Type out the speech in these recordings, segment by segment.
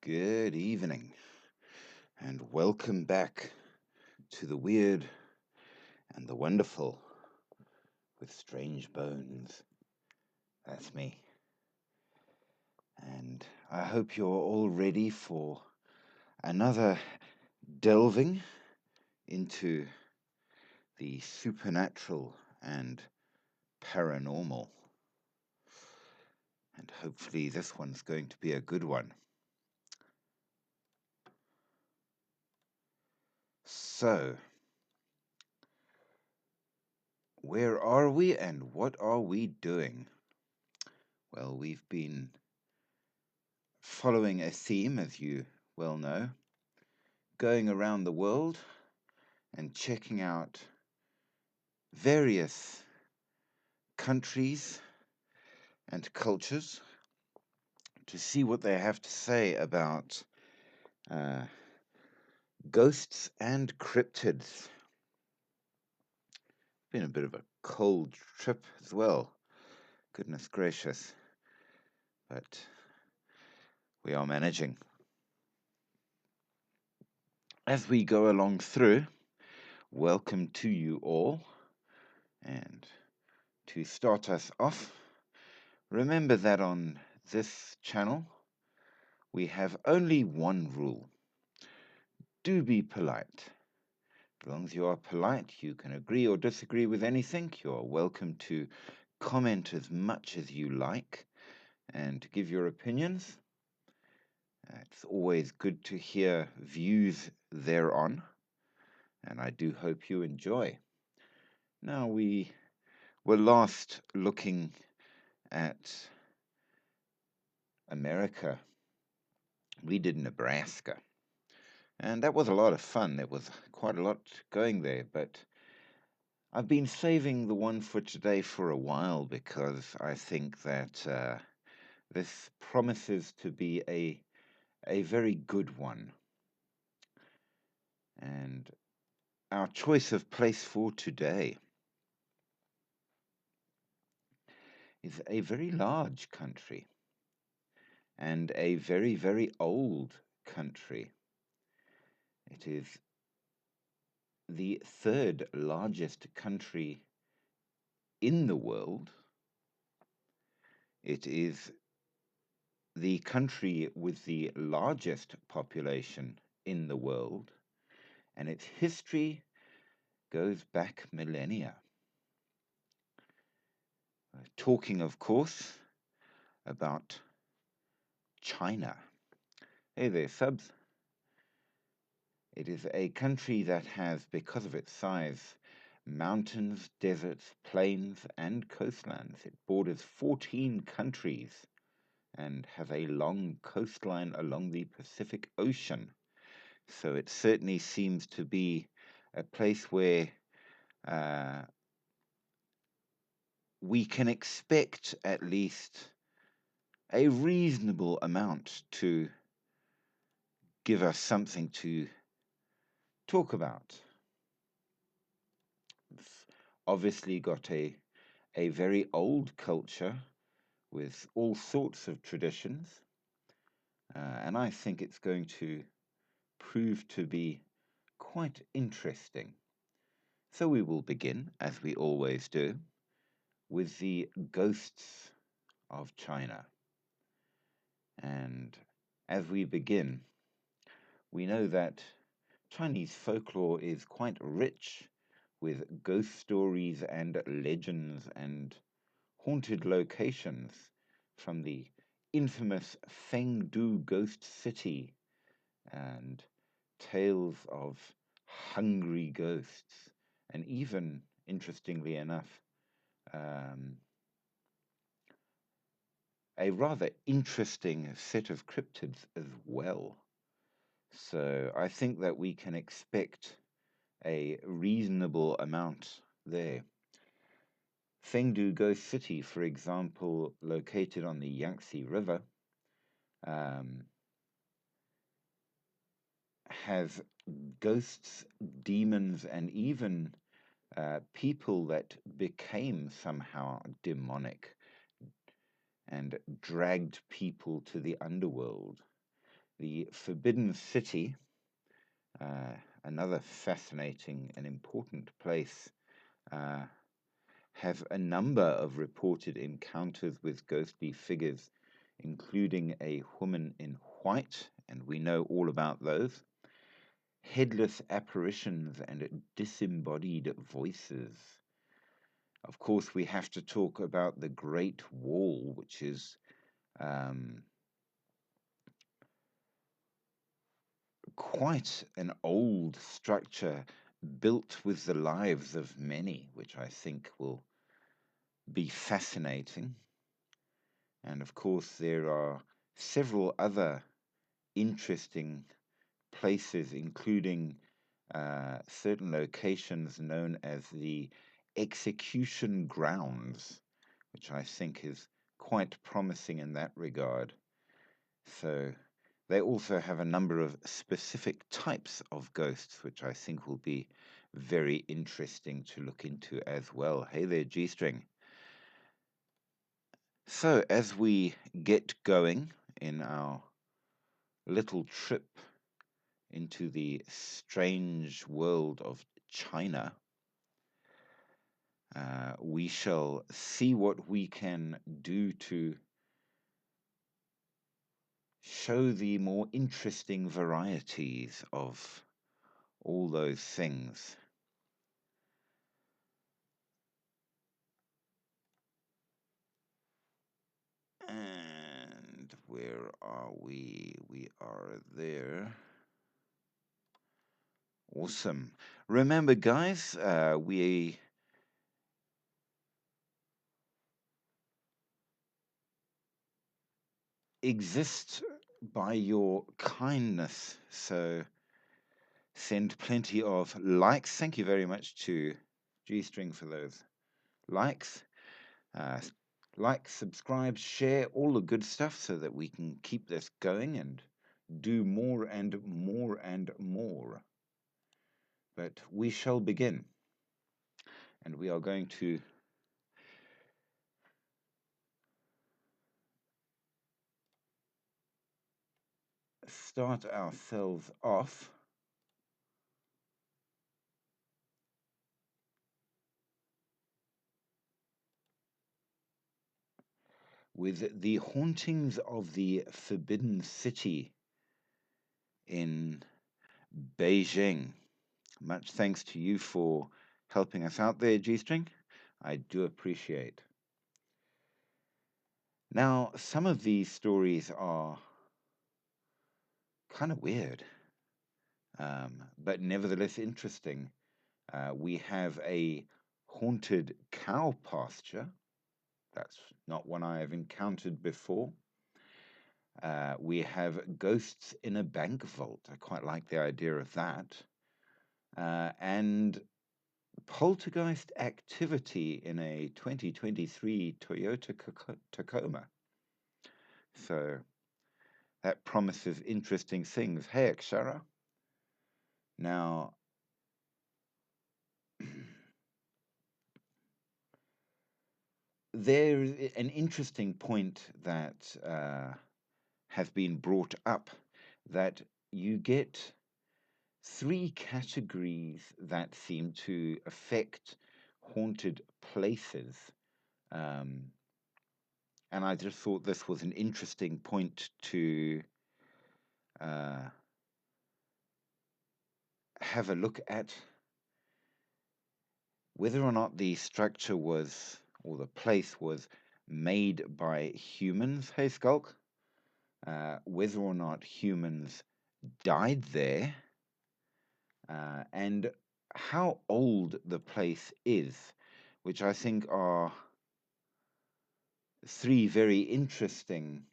Good evening, and welcome back to the weird and the wonderful with Strange Bones. That's me. And I hope you're all ready for another delving into the supernatural and paranormal. And hopefully, this one's going to be a good one. So, where are we and what are we doing? Well, we've been following a theme, as you well know, going around the world and checking out various countries and cultures to see what they have to say about uh, ghosts and cryptids. Been a bit of a cold trip as well, goodness gracious, but we are managing. As we go along through, welcome to you all, and to start us off, remember that on this channel we have only one rule. Do be polite. As long as you are polite, you can agree or disagree with anything. You're welcome to comment as much as you like and give your opinions. It's always good to hear views thereon, and I do hope you enjoy. Now, we were last looking at America. We did Nebraska, and that was a lot of fun. There was quite a lot going there, but I've been saving the one for today for a while because I think that this promises to be a very good one. And our choice of place for today is a very large country and a very, very old country. It is the third largest country in the world. It is the country with the largest population in the world, and its history goes back millennia. Talking, of course, about China. Hey there, subs. It is a country that has, because of its size, mountains, deserts, plains, and coastlands. It borders 14 countries and has a long coastline along the Pacific Ocean. So it certainly seems to be a place where we can expect at least a reasonable amount to give us something to talk about. It's obviously got a very old culture with all sorts of traditions, and I think it's going to prove to be quite interesting. So we will begin, as we always do, with the ghosts of China. And as we begin, we know that Chinese folklore is quite rich with ghost stories and legends and haunted locations, from the infamous Fengdu ghost city and tales of hungry ghosts, and even, interestingly enough, a rather interesting set of cryptids as well. So I think that we can expect a reasonable amount there. Fengdu Ghost City, for example, located on the Yangtze River, has ghosts, demons, and even people that became somehow demonic and dragged people to the underworld. The Forbidden City, another fascinating and important place, have a number of reported encounters with ghostly figures, including a woman in white, and we know all about those, headless apparitions, and disembodied voices. Of course, we have to talk about the Great Wall, which is quite an old structure built with the lives of many, which I think will be fascinating. And of course, there are several other interesting places, including certain locations known as the execution grounds, which I think is quite promising in that regard. So they also have a number of specific types of ghosts, which I think will be very interesting to look into as well. Hey there, G String. So, as we get going in our little trip into the strange world of China, we shall see what we can do to show the more interesting varieties of all those things. And where are we? We are there. Awesome. Remember, guys, we exist by your kindness. So send plenty of likes. Thank you very much to G String for those likes. Uh, like, subscribe, share, all the good stuff so that we can keep this going and do more and more and more. But we shall begin. And we are going to start ourselves off with the hauntings of the Forbidden City in Beijing. Much thanks to you for helping us out there, G String. I do appreciate. Now, some of these stories are kind of weird, but nevertheless interesting. We have a haunted cow pasture. That's not one I have encountered before. We have ghosts in a bank vault. I quite like the idea of that. And poltergeist activity in a 2023 Toyota Tacoma. So that promises interesting things. Hey, Akshara. Now, there's an interesting point that has been brought up, that you get three categories that seem to affect haunted places. And I just thought this was an interesting point to have a look at. Whether or not the structure was, or the place was made by humans, hey Skulk, whether or not humans died there, and how old the place is, which I think are three very interesting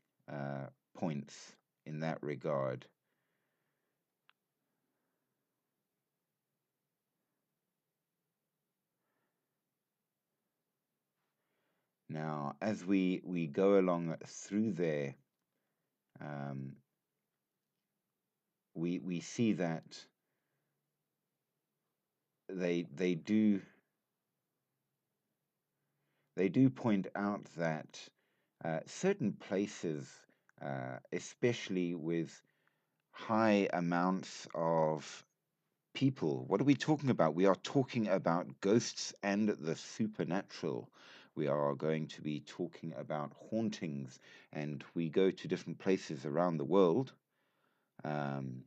points in that regard. Now, as we go along through there, we see that they do point out that certain places, especially with high amounts of people. What are we talking about? We are talking about ghosts and the supernatural. We are going to be talking about hauntings, and we go to different places around the world um,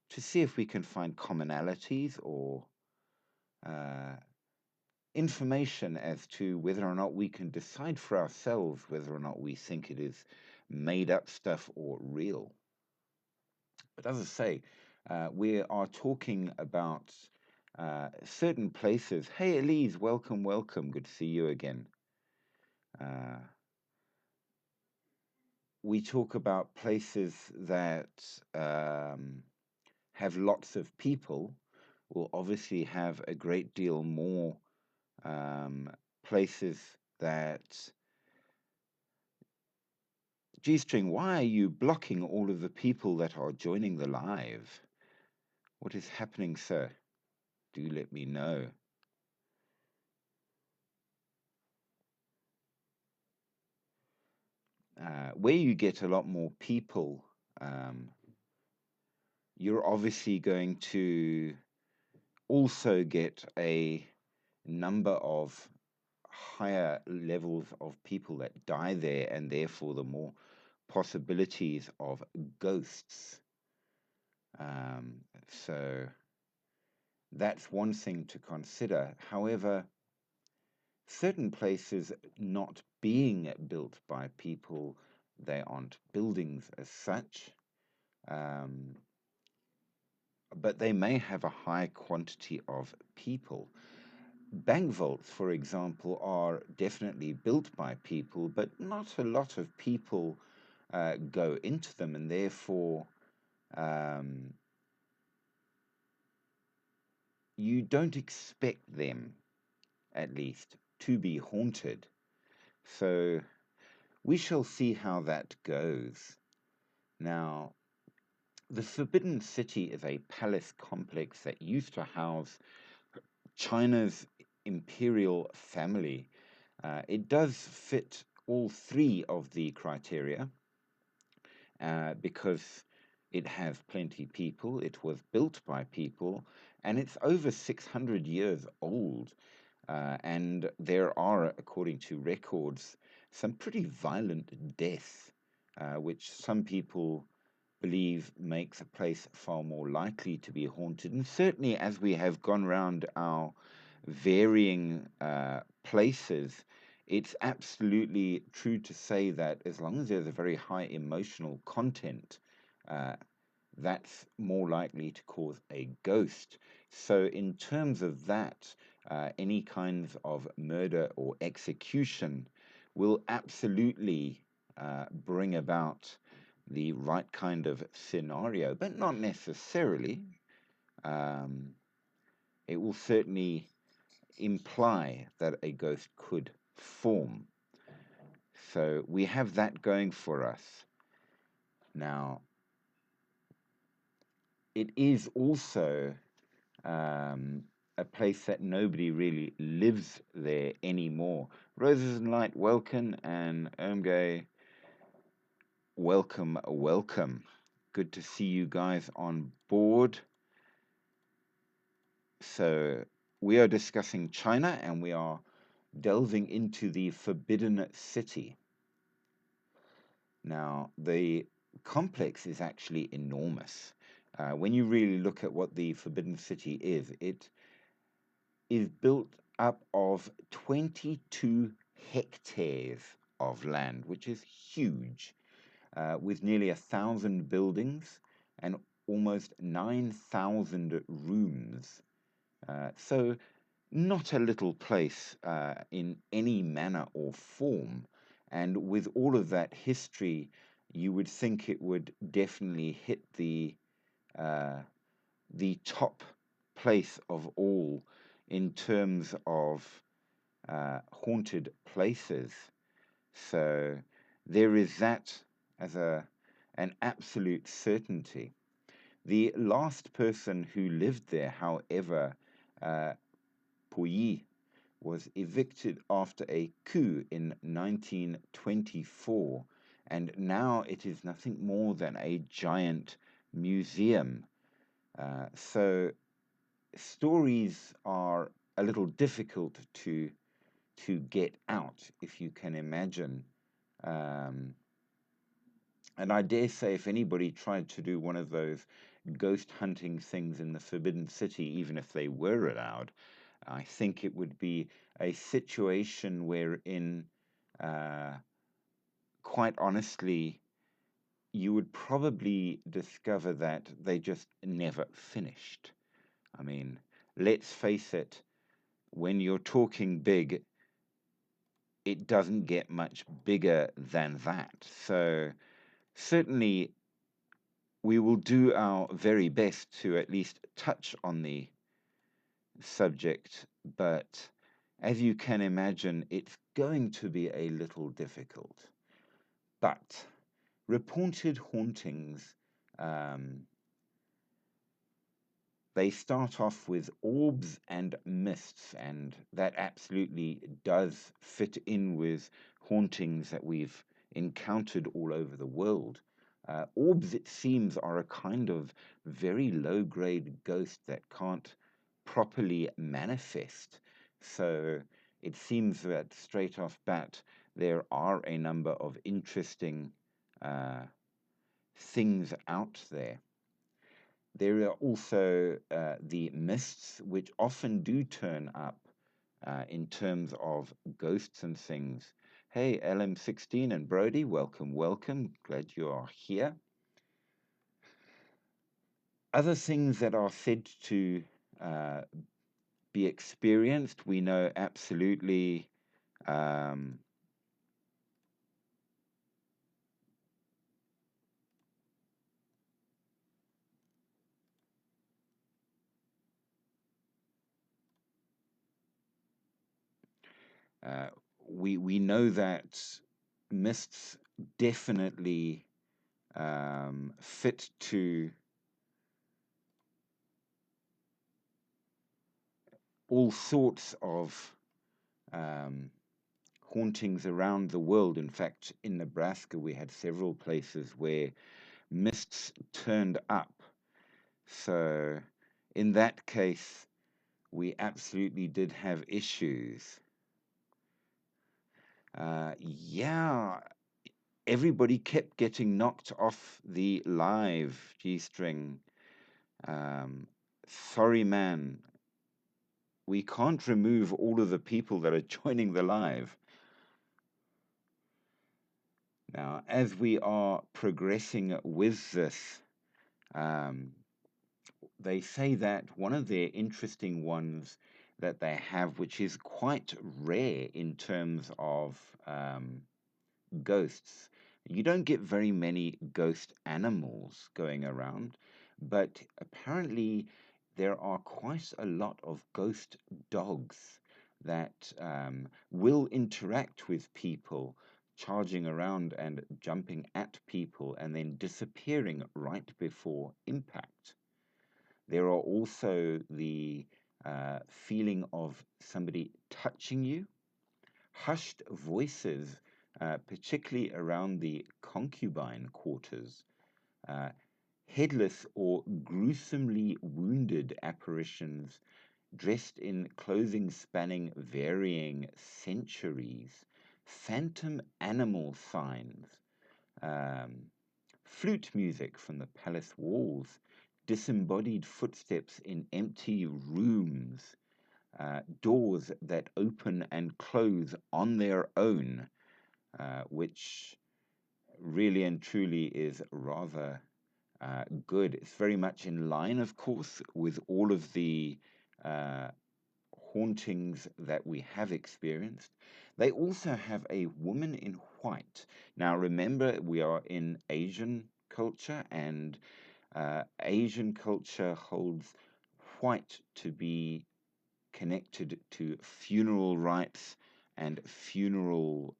to see if we can find commonalities or uh, information as to whether or not we can decide for ourselves whether or not we think it is made up stuff or real. But as I say, we are talking about certain places. Hey, Elise, welcome, welcome. Good to see you again. Uh, we talk about places that have lots of people, will obviously have a great deal more places that. G String, why are you blocking all of the people that are joining the live? What is happening, sir? Do let me know. Where you get a lot more people, you're obviously going to also get a number of higher levels of people that die there, and therefore the more possibilities of ghosts. So that's one thing to consider. However, certain places not being built by people, they aren't buildings as such, but they may have a high quantity of people. Bank vaults, for example, are definitely built by people, but not a lot of people go into them, and therefore you don't expect them, at least, to be haunted. So we shall see how that goes. Now, the Forbidden City is a palace complex that used to house China's imperial family. It does fit all three of the criteria because it has plenty people, it was built by people, and it's over 600 years old. And there are, according to records, some pretty violent deaths, which some people believe makes a place far more likely to be haunted. And certainly, as we have gone round our varying places, it's absolutely true to say that as long as there's a very high emotional content, uh, that's more likely to cause a ghost. So, in terms of that, any kinds of murder or execution will absolutely bring about the right kind of scenario, but not necessarily. Um, it will certainly imply that a ghost could form. So we have that going for us. Now, it is also a place that nobody really lives there anymore. Roses and Light, welcome, and Omge, welcome, welcome. Good to see you guys on board. So we are discussing China, and we are delving into the Forbidden City. Now, the complex is actually enormous. When you really look at what the Forbidden City is, it is built up of 22 hectares of land, which is huge, with nearly 1,000 buildings and almost 9,000 rooms. So, not a little place in any manner or form. And with all of that history, you would think it would definitely hit the top place of all in terms of haunted places. So there is that as an absolute certainty. The last person who lived there, however, Puyi, was evicted after a coup in 1924, and now it is nothing more than a giant museum. So stories are a little difficult to get out, if you can imagine. Um, and I dare say, if anybody tried to do one of those ghost hunting things in the Forbidden City, even if they were allowed, I think it would be a situation wherein, uh, quite honestly, you would probably discover that they just never finished. I mean, let's face it, when you're talking big, it doesn't get much bigger than that. So, certainly, we will do our very best to at least touch on the subject, but as you can imagine, it's going to be a little difficult. But reported hauntings, um, they start off with orbs and mists, and that absolutely does fit in with hauntings that we've encountered all over the world. Orbs, it seems, are a kind of very low grade ghost that can't properly manifest. So it seems that straight off bat, there are a number of interesting uh, things out there. There are also the mists, which often do turn up in terms of ghosts and things. Hey, LM16 and Brody, welcome, welcome. Glad you are here. Other things that are said to uh, be experienced, we know absolutely. Um, uh, we know that mists definitely fit to all sorts of um, hauntings around the world. In fact, in Nebraska, we had several places where mists turned up. So, in that case, we absolutely did have issues. Yeah, everybody kept getting knocked off the live G string. Um, Sorry, man, we can't remove all of the people that are joining the live. Now, as we are progressing with this, um, they say that one of their interesting ones that they have, which is quite rare in terms of ghosts, you don't get very many ghost animals going around, but apparently there are quite a lot of ghost dogs that will interact with people, charging around and jumping at people and then disappearing right before impact. There are also the feeling of somebody touching you, hushed voices, particularly around the concubine quarters, uh, headless or gruesomely wounded apparitions dressed in clothing spanning varying centuries, phantom animal signs, um, flute music from the palace walls, disembodied footsteps in empty rooms, doors that open and close on their own, which really and truly is rather good. It's very much in line, of course, with all of the uh, hauntings that we have experienced. They also have a woman in white. Now, remember, we are in Asian culture, and Asian culture holds white to be connected to funeral rites and funeral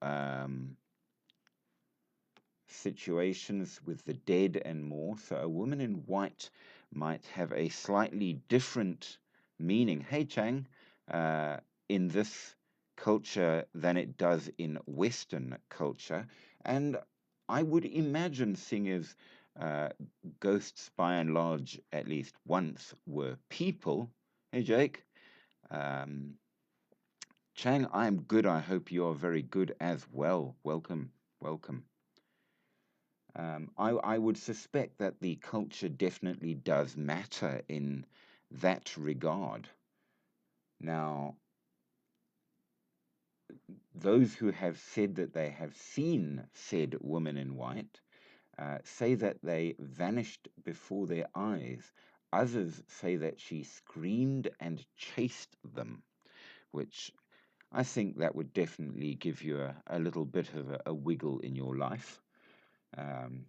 situations with the dead and more. So a woman in white might have a slightly different meaning, hey Chang, in this culture than it does in Western culture. And I would imagine, seeing as ghosts, by and large, at least once, were people. Hey, Jake. Um, Chang, I'm good. I hope you are very good as well. Welcome, welcome. I would suspect that the culture definitely does matter in that regard. Now, those who have said that they have seen said woman in white say that they vanished before their eyes. Others say that she screamed and chased them, which I think that would definitely give you a little bit of a wiggle in your life. Um,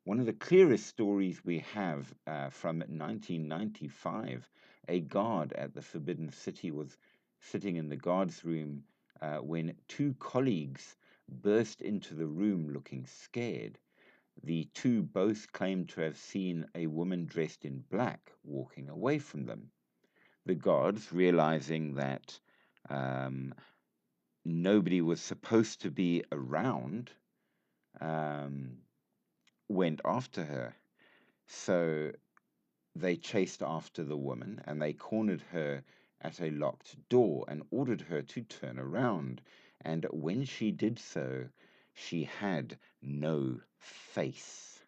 One of the clearest stories we have from 1995, a guard at the Forbidden City was sitting in the guard's room when two colleagues burst into the room looking scared. The two both claimed to have seen a woman dressed in black walking away from them. The guards, realizing that um, nobody was supposed to be around, um, went after her. So they chased after the woman and they cornered her at a locked door and ordered her to turn around. And when she did so, she had no face.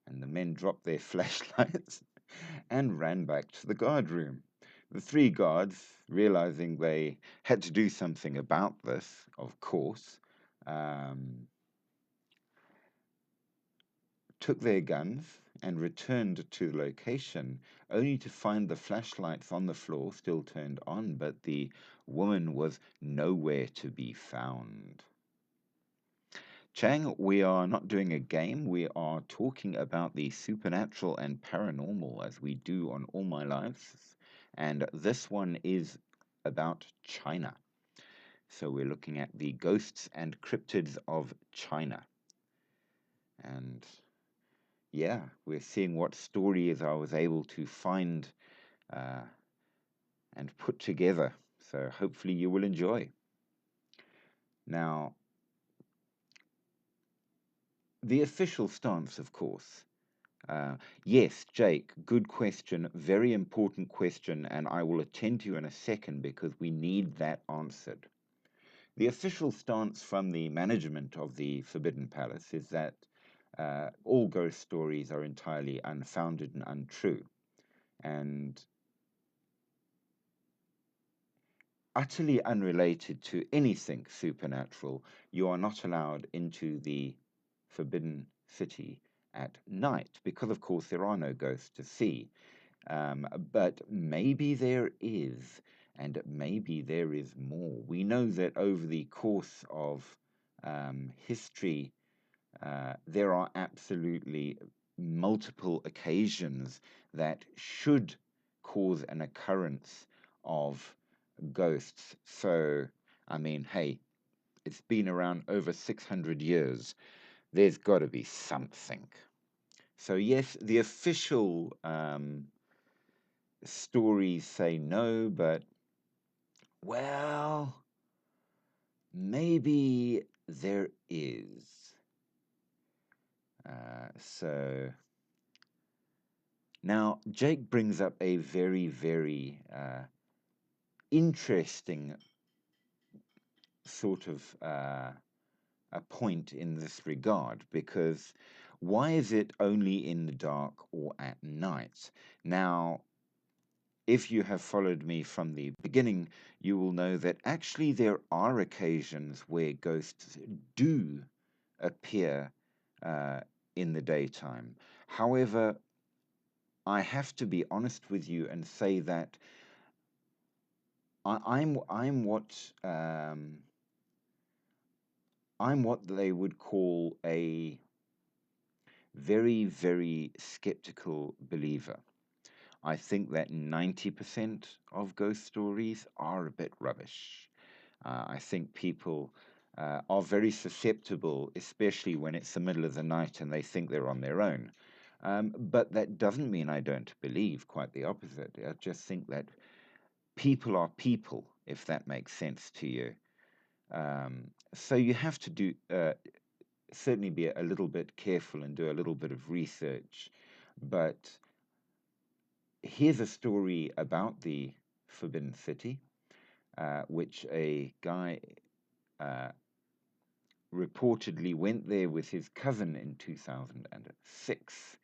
And the men dropped their flashlights and ran back to the guard room. The three guards, realizing they had to do something about this, of course, took their guns and returned to the location, only to find the flashlights on the floor still turned on, but the woman was nowhere to be found. Chang, we are not doing a game. We are talking about the supernatural and paranormal, as we do on All My Lives. And this one is about China. So we're looking at the ghosts and cryptids of China. And yeah, we're seeing what stories I was able to find uh, and put together. So hopefully you will enjoy. Now, the official stance, of course. Yes, Jake, good question. Very important question, and I will attend to you in a second because we need that answered. The official stance from the management of the Forbidden Palace is that all ghost stories are entirely unfounded and untrue. And utterly unrelated to anything supernatural, you are not allowed into the Forbidden City at night because, of course, there are no ghosts to see. But maybe there is, and maybe there is more. We know that over the course of history, there are absolutely multiple occasions that should cause an occurrence of ghosts. So, I mean, hey, it's been around over 600 years. There's got to be something. So, yes, the official stories say no, but, well, maybe there is. So, now Jake brings up a very, very interesting sort of a point in this regard, because why is it only in the dark or at night? Now, if you have followed me from the beginning, you will know that actually there are occasions where ghosts do appear uh, in the daytime. However, I have to be honest with you and say that I'm what they would call a very, very skeptical believer. I think that 90% of ghost stories are a bit rubbish. I think people are very susceptible, especially when it's the middle of the night and they think they're on their own. But that doesn't mean I don't believe, quite the opposite. I just think that people are people, if that makes sense to you. So you have to certainly be a little bit careful and do a little bit of research. But here's a story about the Forbidden City, which a guy uh, reportedly went there with his cousin in 2006.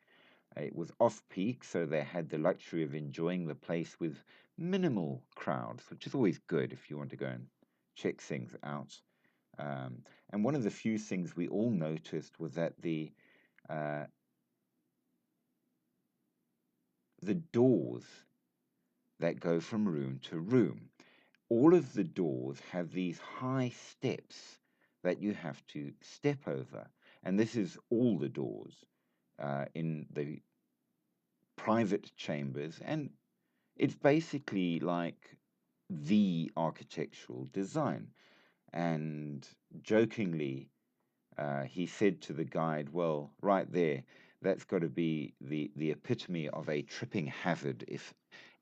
It was off peak, so they had the luxury of enjoying the place with minimal crowds, which is always good if you want to go and check things out. And one of the few things we all noticed was that uh, the doors that go from room to room, all of the doors have these high steps that you have to step over. And this is all the doors in the private chambers. And it's basically like the architectural design. And jokingly, he said to the guide, well, right there, that's got to be the epitome of a tripping hazard if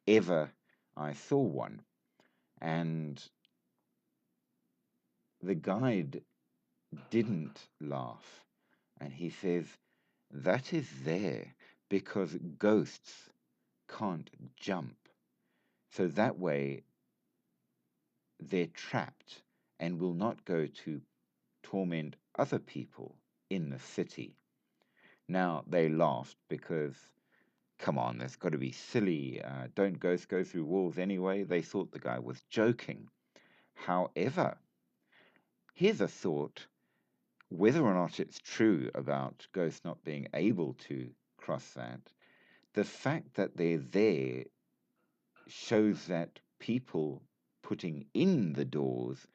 ever I saw one. And the guide didn't laugh. And he says, that is there because ghosts can't jump. So that way they're trapped and will not go to torment other people in the city. Now, they laughed because, come on, that's got to be silly. Don't ghosts go through walls anyway? They thought the guy was joking. However, here's a thought, whether or not it's true about ghosts not being able to cross that, the fact that they're there shows that people putting in the doors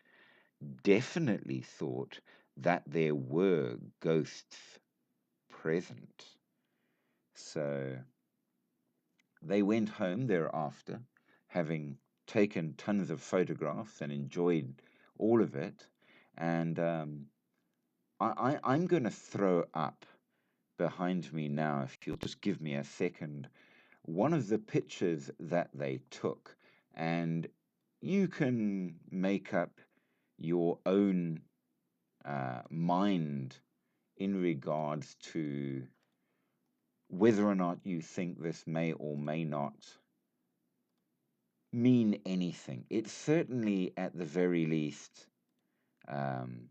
definitely thought that there were ghosts present. So they went home thereafter, having taken tons of photographs and enjoyed all of it. And I'm going to throw up behind me now, if you'll just give me a second, one of the pictures that they took. And you can make up your own mind in regards to whether or not you think this may or may not mean anything. It's certainly, at the very least, um,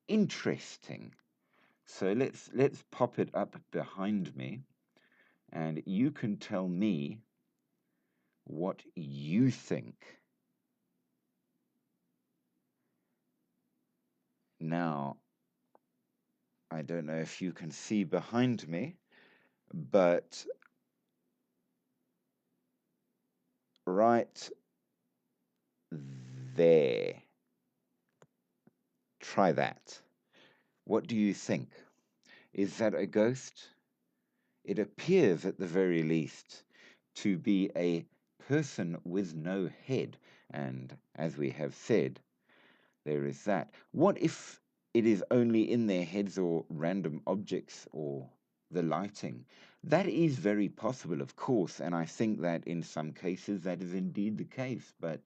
interesting. So let's pop it up behind me, and you can tell me what you think. Now, I don't know if you can see behind me, but right there, try that. What do you think? Is that a ghost? It appears, at the very least, to be a person with no head. And as we have said, there is that. What if it is only in their heads or random objects or the lighting? That is very possible, of course, and I think that in some cases that is indeed the case. But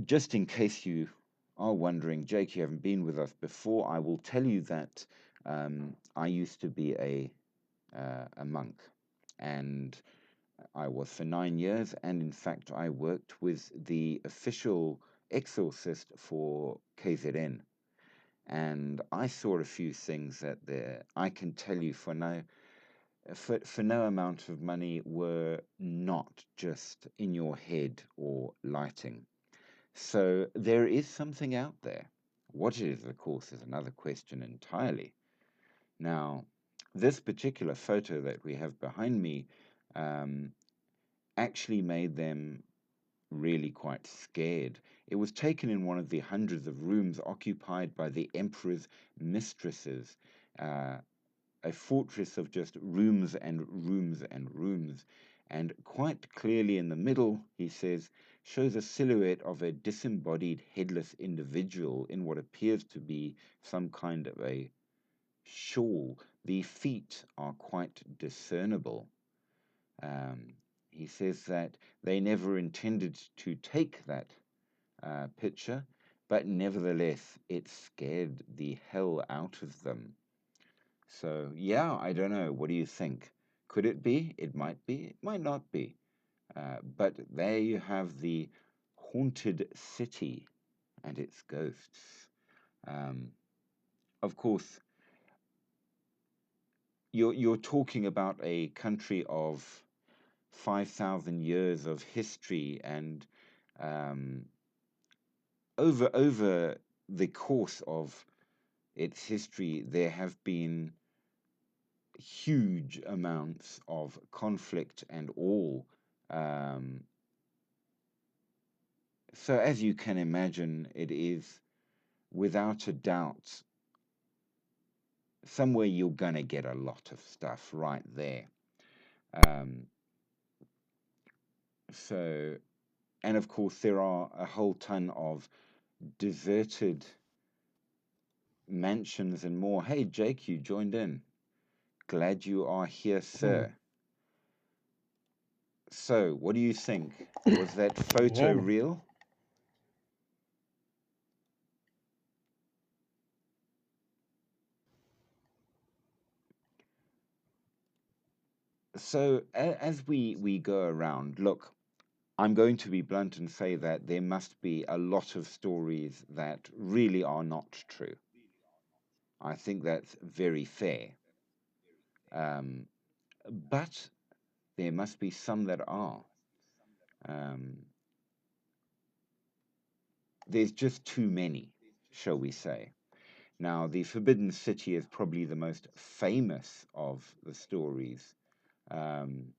just in case you are wondering, Jake, you haven't been with us before, I will tell you that I used to be a monk, and I was for 9 years, and in fact, I worked with the official exorcist for KZN, and I saw a few things that there I can tell you for no amount of money were not just in your head or lighting. So there is something out there. What it is, of course, is another question entirely. Now, this particular photo that we have behind me um, actually made them really quite scared. It was taken in one of the hundreds of rooms occupied by the emperor's mistresses, uh, a fortress of just rooms and rooms and rooms. And quite clearly in the middle, he says, shows a silhouette of a disembodied headless individual in what appears to be some kind of a shawl. The feet are quite discernible. Um, he says that they never intended to take that picture, but nevertheless, it scared the hell out of them. So, yeah, I don't know. What do you think? Could it be? It might be. It might not be. But there you have the haunted city and its ghosts. Of course, you're talking about a country of 5,000 years of history, and um, over the course of its history, there have been huge amounts of conflict and all. Um, so, as you can imagine, it is without a doubt somewhere you're gonna get a lot of stuff right there. Um, so, and of course, there are a whole ton of deserted mansions and more. Hey, Jake, you joined in. Glad you are here, sir. So, what do you think? Was that photo real? So, as we go around, look, I'm going to be blunt and say that there must be a lot of stories that really are not true. I think that's very fair. Um, but there must be some that are. Um, there's just too many, shall we say. Now, the Forbidden City is probably the most famous of the stories. Um,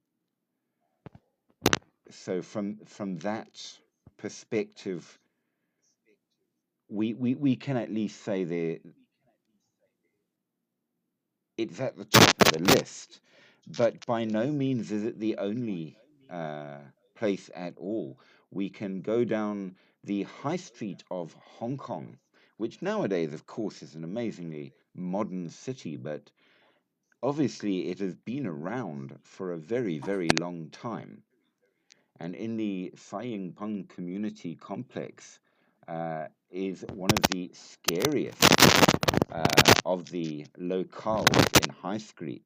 so from that perspective, we can at least say there it's at the top of the list, but by no means is it the only place at all. We can go down the high street of Hong Kong, which nowadays, of course, is an amazingly modern city, but obviously it has been around for a very, very long time. And in the Sai Peng community complex is one of the scariest of the locales in High Street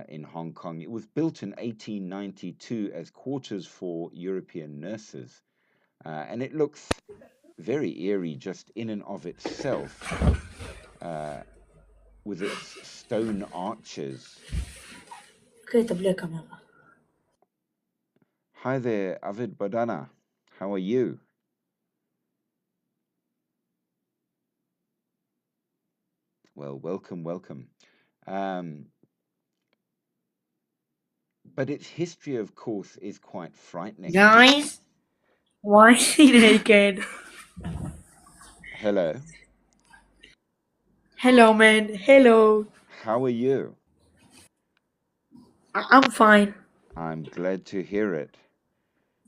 in Hong Kong. It was built in 1892 as quarters for European nurses, and it looks very eerie just in and of itself, with its stone arches. Hi there, Avid Badana. How are you? Well, welcome, welcome. But its history, of course, is quite frightening. Guys, why is he naked? Hello, Hello, man. Hello. how are you? I'm fine. I'm glad to hear it.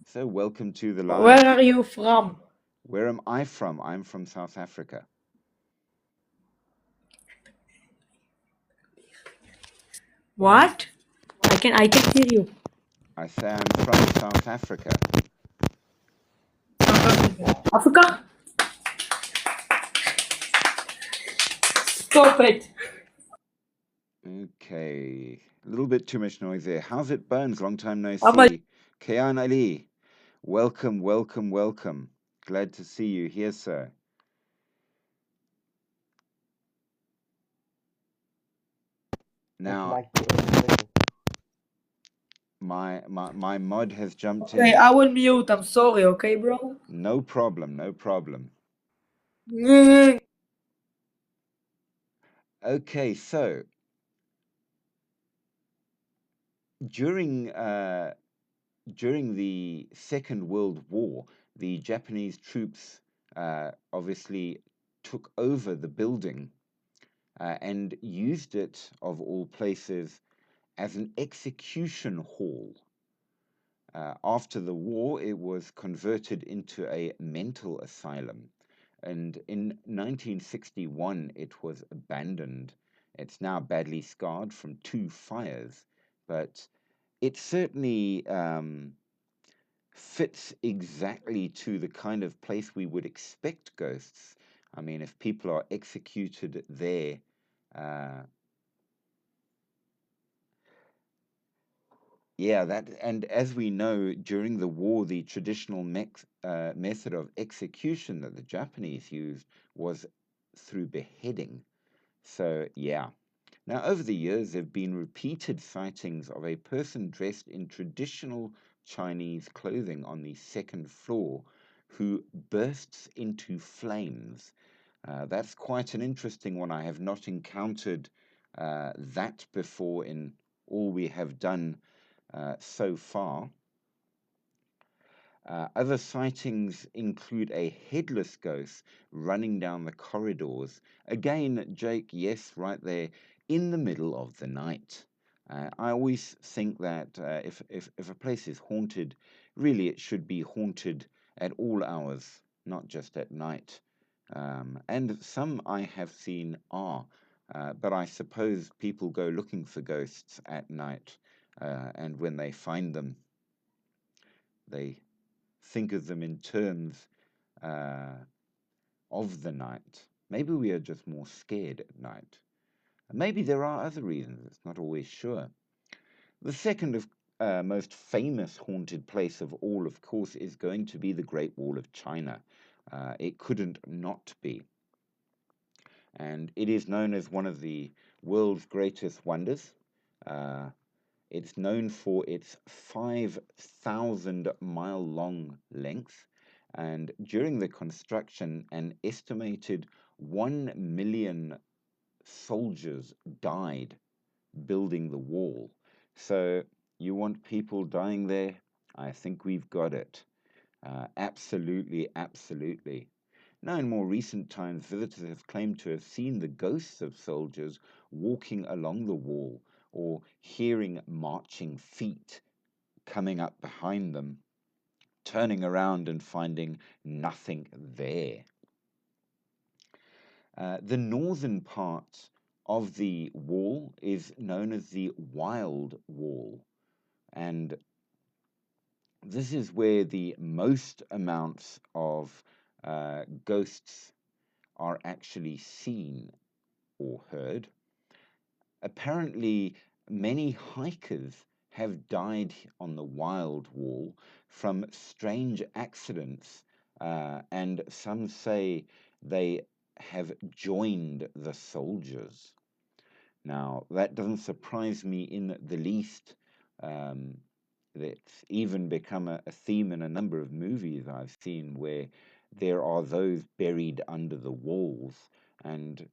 So, welcome to the Where live. are you from? Where am I from? I'm from South Africa. What? I can hear you. I say I'm from South Africa. Africa? Stop it. Okay, a little bit too much noise there. How's it, Bones? Long time no How about see. Kayan Ali, welcome, welcome, welcome. Glad to see you here, sir. Now, my mod has jumped Okay, in. I will mute. I'm sorry, okay, bro? No problem, no problem. Okay, so during during the Second World War, the Japanese troops obviously took over the building and used it, of all places, as an execution hall. After the war, it was converted into a mental asylum. And in 1961, it was abandoned. It's now badly scarred from 2 fires, but it certainly fits exactly to the kind of place we would expect ghosts. I mean, if people are executed there, uh, yeah, that, and as we know, during the war, the traditional method of execution that the Japanese used was through beheading. So, yeah. Now, over the years, there have been repeated sightings of a person dressed in traditional Chinese clothing on the second floor who bursts into flames. That's quite an interesting one. I have not encountered that before in all we have done so far. Other sightings include a headless ghost running down the corridors. Again, Jake, yes, right there in the middle of the night. I always think that if a place is haunted, really it should be haunted at all hours, not just at night. And some I have seen are, but I suppose people go looking for ghosts at night, and when they find them, they think of them in terms uh, of the night. Maybe we are just more scared at night. Maybe there are other reasons, it's not always sure. The second of most famous haunted place of all, of course, is going to be the Great Wall of China. It couldn't not be. And it is known as one of the world's greatest wonders. Uh, It's known for its 5,000-mile long length, and during the construction, an estimated 1 million soldiers died building the wall. So, you want people dying there? I think we've got it. Absolutely, absolutely. Now, in more recent times, visitors have claimed to have seen the ghosts of soldiers walking along the wall or hearing marching feet coming up behind them, turning around and finding nothing there. The northern part of the wall is known as the Wild Wall, and this is where the most amounts of ghosts are actually seen or heard. Apparently, many hikers have died on the Wild Wall from strange accidents, and some say they have joined the soldiers. Now, that doesn't surprise me in the least. Um, it's even become a theme in a number of movies I've seen where there are those buried under the walls. And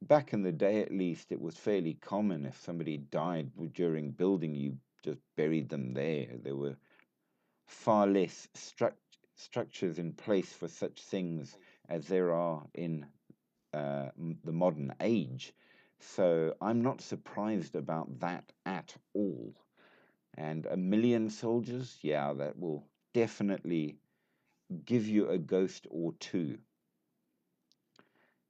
back in the day, at least, it was fairly common if somebody died during building, you just buried them there. There were far less structures in place for such things as there are in the modern age. So I'm not surprised about that at all. And 1 million soldiers, yeah, that will definitely give you a ghost or two.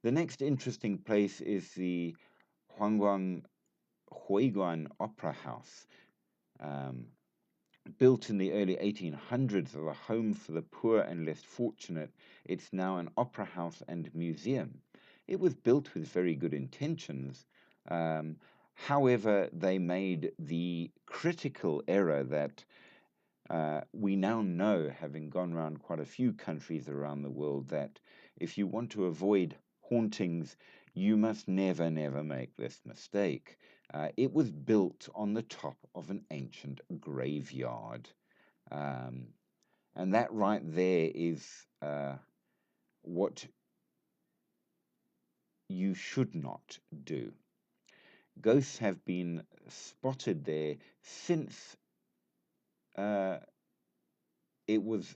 The next interesting place is the Huangguang Huiguan Opera House. Um, Built in the early 1800s as a home for the poor and less fortunate, it's now an opera house and museum. It was built with very good intentions. Um, However, they made the critical error that we now know, having gone around quite a few countries around the world, that if you want to avoid hauntings, you must never, never make this mistake. It was built on the top of an ancient graveyard. Um, and that right there is what you should not do. Ghosts have been spotted there since uh, it was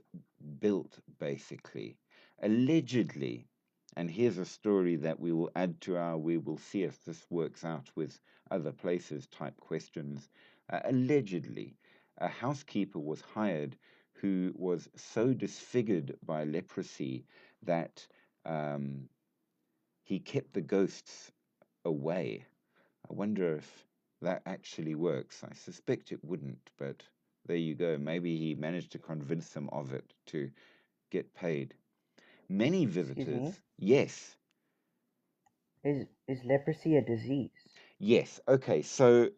built, basically. Allegedly, and here's a story that we will add to our we will see if this works out with other places type questions. Allegedly, a housekeeper was hired who was so disfigured by leprosy that he kept the ghosts away. I wonder if that actually works. I suspect it wouldn't, but there you go. Maybe he managed to convince them of it to get paid. Many Excuse visitors, me. yes, Is leprosy a disease? yes. Okay, so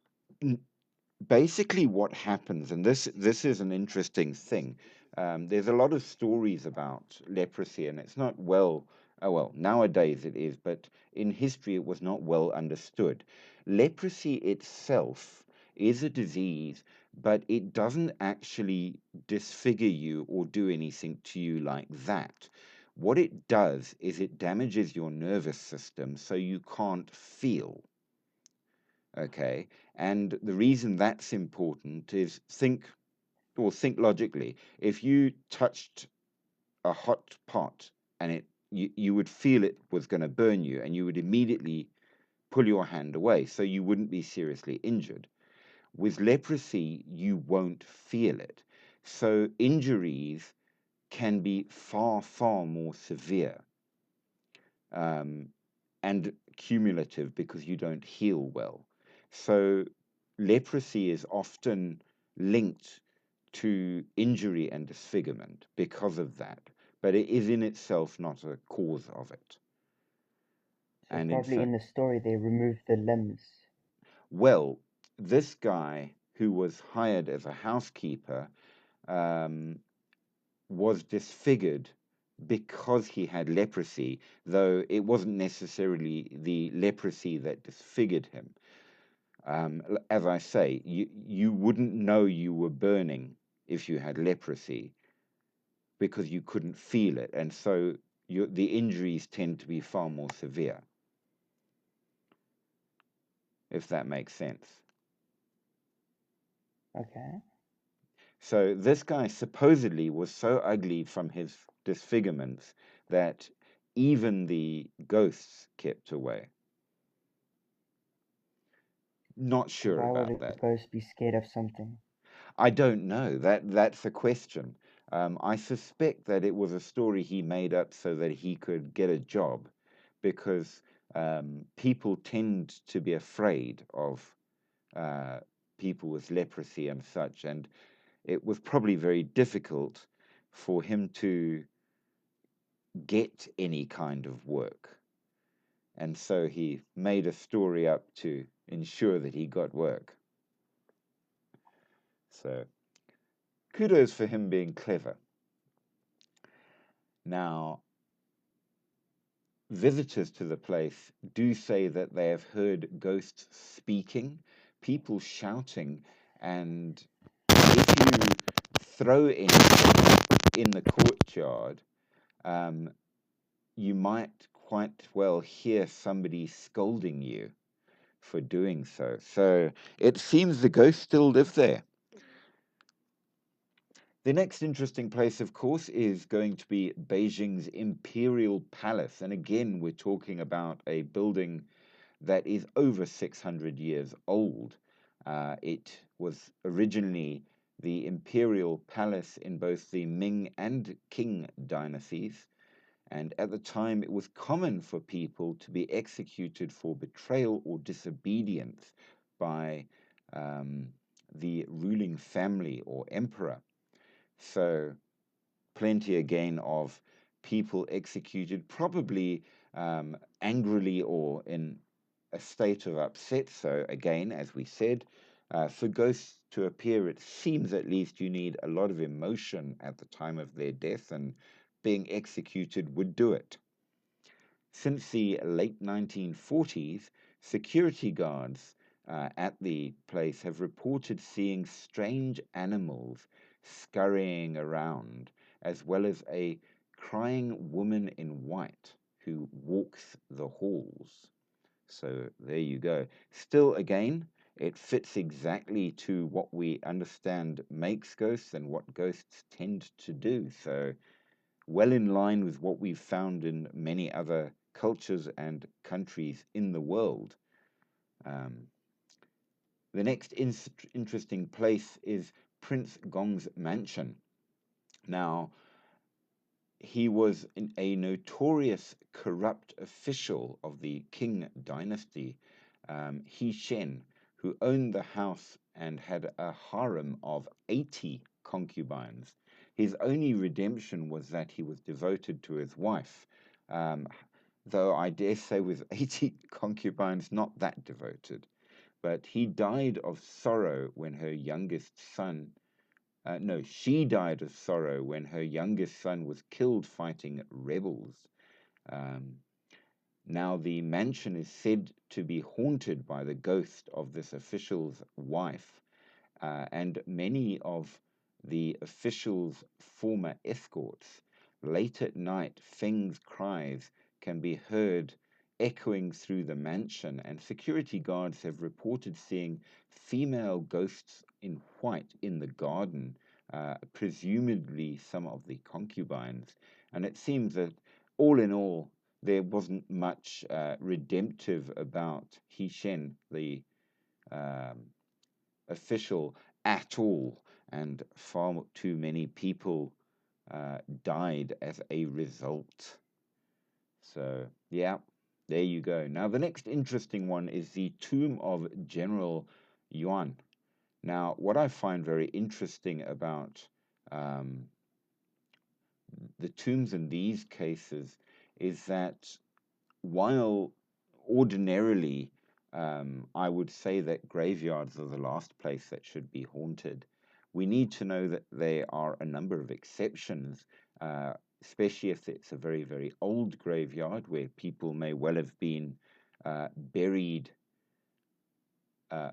basically what happens, and this is an interesting thing. There's a lot of stories about leprosy, and it's not well. Oh well, nowadays it is, but in history it was not well understood. Leprosy itself is a disease, but it doesn't actually disfigure you or do anything to you like that. What it does is it damages your nervous system so you can't feel. Okay. And the reason that's important is think logically. If you touched a hot pot and you would feel it was going to burn you and you would immediately pull your hand away so you wouldn't be seriously injured. With leprosy, you won't feel it. So injuries can be far, far more severe. And cumulative because you don't heal well. So leprosy is often linked to injury and disfigurement because of that, but it is in itself not a cause of it. So And in probably fact, in the story they removed the limbs. well, this guy who was hired as a housekeeper um, was disfigured because he had leprosy, though it wasn't necessarily the leprosy that disfigured him. As I say, you wouldn't know you were burning if you had leprosy because you couldn't feel it, and so the injuries tend to be far more severe, if that makes sense. Okay. So this guy supposedly was so ugly from his disfigurements that even the ghosts kept away. Not sure Why would about a that. ghost be scared of something? I don't know. That's a question. I suspect that it was a story he made up so that he could get a job, because people tend to be afraid of uh, people with leprosy and such, and it was probably very difficult for him to get any kind of work. And so he made a story up to ensure that he got work. So kudos for him being clever. Now, visitors to the place do say that they have heard ghosts speaking, people shouting, and if you throw anything in the courtyard, um, you might quite well hear somebody scolding you for doing so. So it seems the ghosts still live there. The next interesting place, of course, is going to be Beijing's Imperial Palace. And again, we're talking about a building that is over 600 years old. It was originally the imperial palace in both the Ming and Qing dynasties, and at the time it was common for people to be executed for betrayal or disobedience by the ruling family or emperor. So, plenty again of people executed, probably angrily or in a state of upset. So, again, as we said, for ghosts to appear, it seems at least you need a lot of emotion at the time of their death, and being executed would do it. Since the late 1940s, security guards at the place have reported seeing strange animals scurrying around, as well as a crying woman in white who walks the halls. So there you go. Still, again, it fits exactly to what we understand makes ghosts and what ghosts tend to do. So, well in line with what we've found in many other cultures and countries in the world. Um, the next interesting place is Prince Gong's mansion. Now, he was a notorious corrupt official of the Qing dynasty, He Shen, who owned the house and had a harem of 80 concubines. His only redemption was that he was devoted to his wife, um, though I dare say with 80 concubines, not that devoted. But he died of sorrow when her youngest son, no, she died of sorrow when her youngest son was killed fighting rebels. Um, Now, the mansion is said to be haunted by the ghost of this official's wife, and many of the official's former escorts. Late at night, Feng's cries can be heard echoing through the mansion, and security guards have reported seeing female ghosts in white in the garden, presumably some of the concubines. And it seems that, all in all, there wasn't much redemptive about He Shen, the um, official, at all, and far too many people died as a result. So, yeah, there you go. Now, the next interesting one is the tomb of General Yuan. Now, what I find very interesting about um, the tombs in these cases is that while ordinarily I would say that graveyards are the last place that should be haunted, we need to know that there are a number of exceptions, especially if it's a very, very old graveyard where people may well have been buried uh,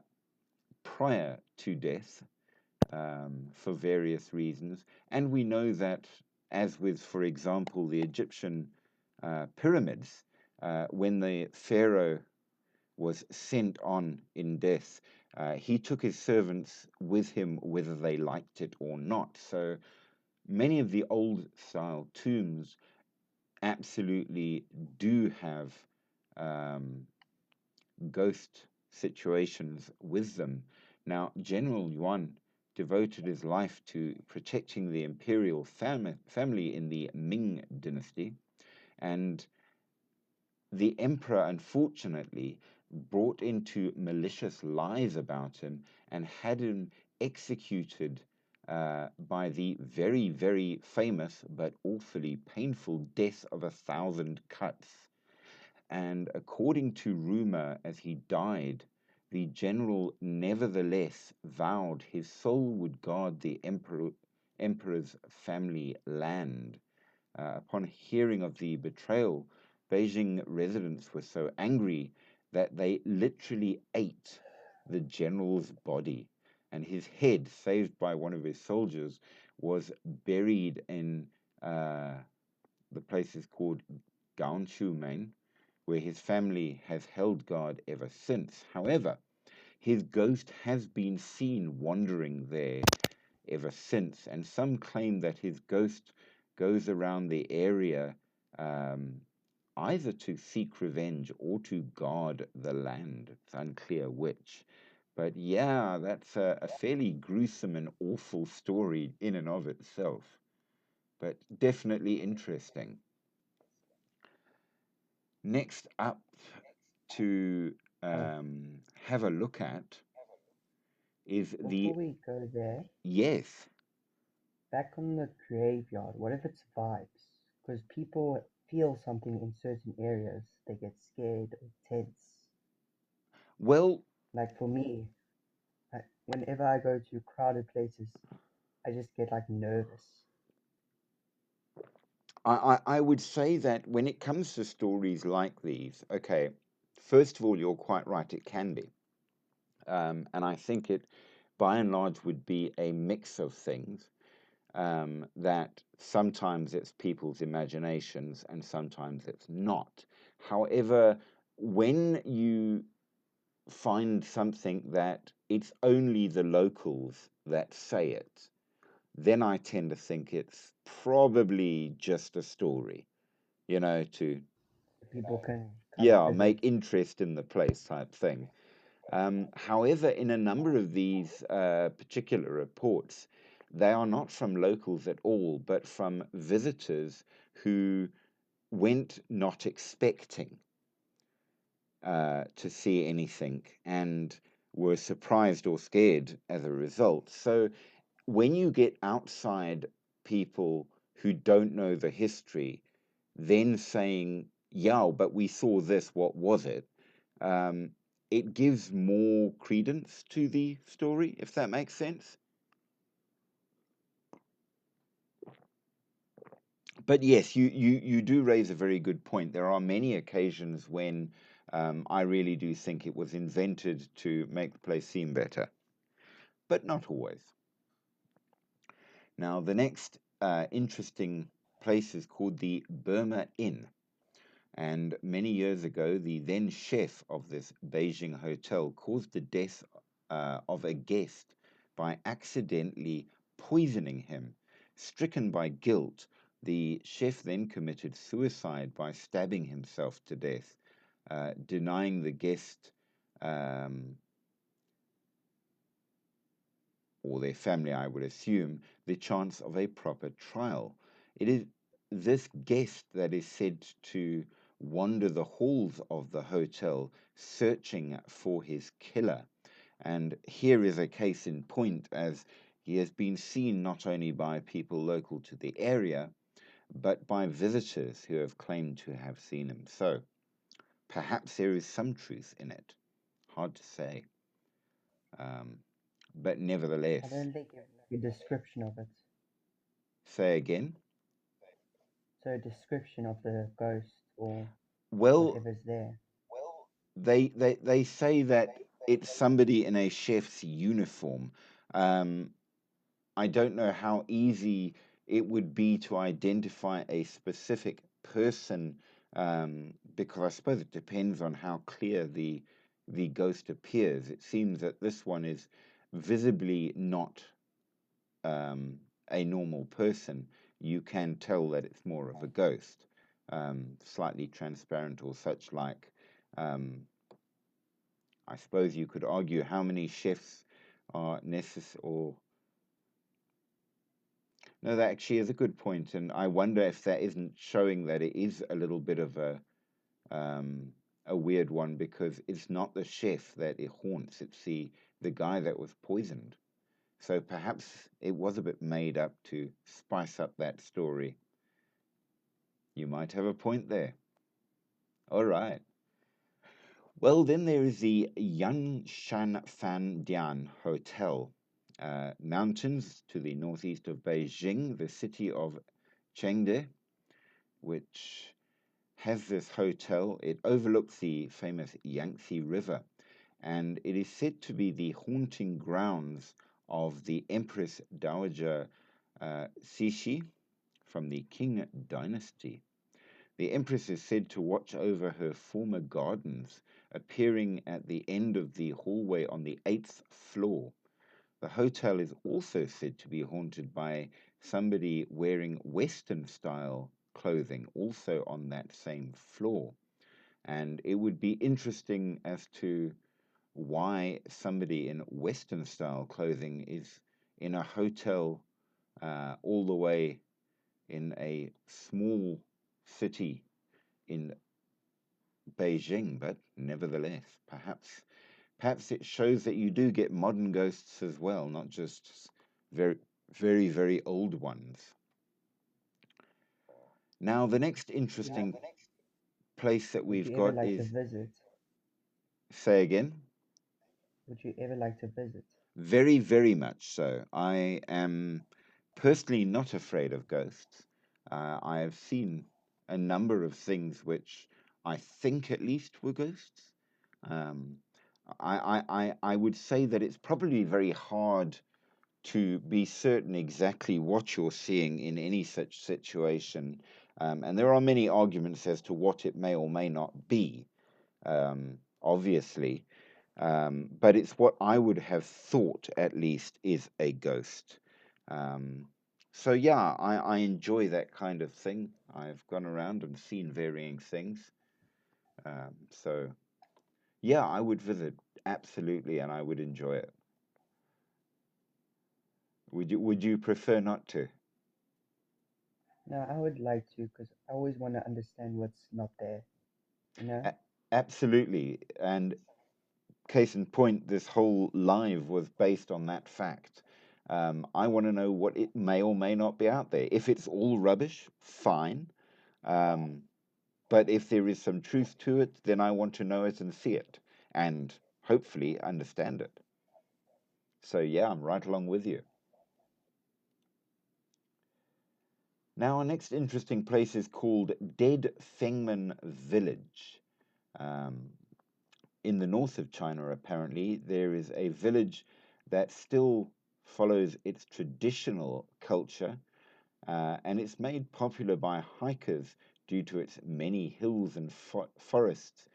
prior to death for various reasons. And we know that, as with, for example, the Egyptian pyramids, when the pharaoh was sent on in death, he took his servants with him whether they liked it or not. So many of the old style tombs absolutely do have um, ghost situations with them. Now, General Yuan devoted his life to protecting the imperial family in the Ming dynasty, and the emperor, unfortunately, brought into malicious lies about him and had him executed by the very, very famous but awfully painful death of 1,000 cuts. And according to rumor, as he died, the general nevertheless vowed his soul would guard the emperor's family land. Upon hearing of the betrayal, Beijing residents were so angry that they literally ate the general's body, and his head, saved by one of his soldiers, was buried in the place is called Gaongshumen, where his family has held guard ever since. However, his ghost has been seen wandering there ever since, and some claim that his ghost goes around the area either to seek revenge or to guard the land. It's unclear which. But yeah, that's a fairly gruesome and awful story in and of itself, but definitely interesting. Next up to have a look at is Before we go there, yes. back on the graveyard, what if it's vibes? Because people feel something in certain areas, they get scared or tense. Well, Like for me, whenever I go to crowded places, I just get like nervous. I would say that when it comes to stories like these, okay, first of all, you're quite right, it can be. And I think it, by and large, would be a mix of things, that sometimes it's people's imaginations and sometimes it's not. However, when you find something that it's only the locals that say it, then I tend to think it's probably just a story, to, People can come yeah, visit. make interest in the place type thing. However, in a number of these particular reports, they are not from locals at all, but from visitors who went not expecting to see anything. And were surprised or scared as a result. So when you get outside people who don't know the history, then saying, yeah, but we saw this, what was it? Um, it gives more credence to the story, if that makes sense. But yes, you do raise a very good point. There are many occasions when I really do think it was invented to make the place seem better, but not always. Now, the next interesting place is called the Burma Inn. And many years ago, the then chef of this Beijing hotel caused the death of a guest by accidentally poisoning him. Stricken by guilt, the chef then committed suicide by stabbing himself to death, denying the guest or their family, I would assume, the chance of a proper trial. It is this guest that is said to wander the halls of the hotel searching for his killer. And here is a case in point, as he has been seen not only by people local to the area, but by visitors who have claimed to have seen him. So perhaps there is some truth in it. Hard to say. But nevertheless, Why don't they give like a description of it? say again. So a description of the ghost or Well, whatever's there. they say that it's somebody in a chef's uniform. Um, I don't know how easy it would be to identify a specific person, because I suppose it depends on how clear the ghost appears. It seems that this one is visibly not a normal person. You can tell that it's more of a ghost, slightly transparent or such like. Um, I suppose you could argue how many chefs are necessary, or no, that actually is a good point, and I wonder if that isn't showing that it is a little bit of a weird one, because it's not the chef that it haunts; it's the guy that was poisoned. So perhaps it was a bit made up to spice up that story. You might have a point there. All right. Well, then there is the Yanshan Fan Dian Hotel. Mountains to the northeast of Beijing, the city of Chengde, which has this hotel. It overlooks the famous Yangtze River, and it is said to be the haunting grounds of the Empress Dowager Cixi from the Qing dynasty. The Empress is said to watch over her former gardens, appearing at the end of the hallway on the 8th floor. The hotel is also said to be haunted by somebody wearing Western style clothing, also on that same floor. And it would be interesting as to why somebody in Western style clothing is in a hotel all the way in a small city in Beijing, but nevertheless, perhaps it shows that you do get modern ghosts as well, not just very, very, very old ones. Now, the next interesting place that Would we've you ever got like to is, visit? say again, Would you ever like to visit? very, very much so. I am personally not afraid of ghosts. I have seen a number of things which I think at least were ghosts. Um, I would say that it's probably very hard to be certain exactly what you're seeing in any such situation. And there are many arguments as to what it may or may not be, obviously. But it's what I would have thought, at least, is a ghost. Um, so, yeah, I enjoy that kind of thing. I've gone around and seen varying things. So, yeah, I would visit, absolutely, and I would enjoy it. Would you prefer not to? No, I would like to because I always want to understand what's not there. You know? A- Absolutely. And case in point, this whole live was based on that fact. I want to know what it may or may not be out there. If it's all rubbish, fine. But if there is some truth to it, then I want to know it and see it and hopefully understand it. So, yeah, I'm right along with you. Now, our next interesting place is called Dead Fengmen Village. In the north of China, apparently, there is a village that still follows its traditional culture, and it's made popular by hikers due to its many hills and forests,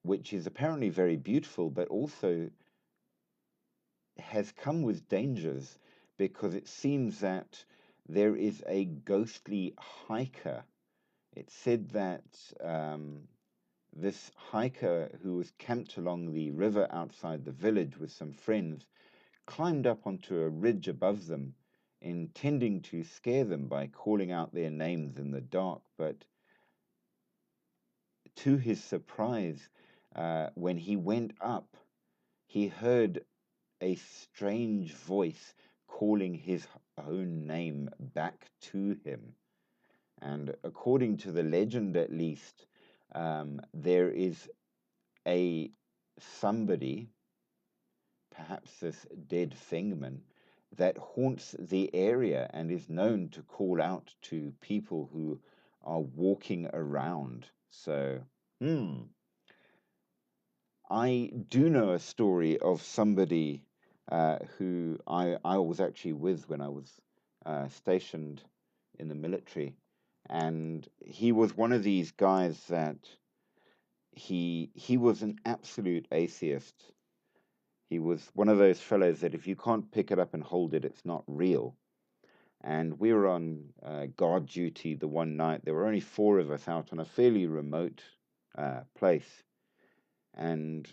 which is apparently very beautiful, but also has come with dangers because it seems that there is a ghostly hiker. It's said that this hiker who was camped along the river outside the village with some friends climbed up onto a ridge above them, intending to scare them by calling out their names in the dark. But to his surprise, when he went up, he heard a strange voice calling his own name back to him. And according to the legend, at least, there is a somebody, perhaps this dead Fengmen, that haunts the area and is known to call out to people who are walking around. So, I do know a story of somebody who I was actually with when I was stationed in the military, and he was one of these guys that he was an absolute atheist. He was one of those fellows that if you can't pick it up and hold it, it's not real. And we were on guard duty the one night. There were only 4 of us out on a fairly remote place, and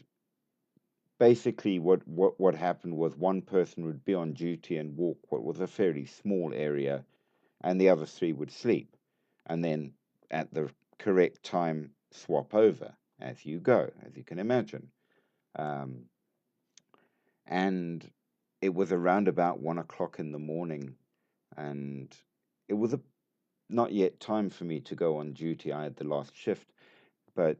basically what happened was one person would be on duty and walk what was a fairly small area, and the other 3 would sleep, and then at the correct time swap over as you go, as you can imagine. And it was around about 1 o'clock in the morning, and it was not yet time for me to go on duty. I had the last shift, but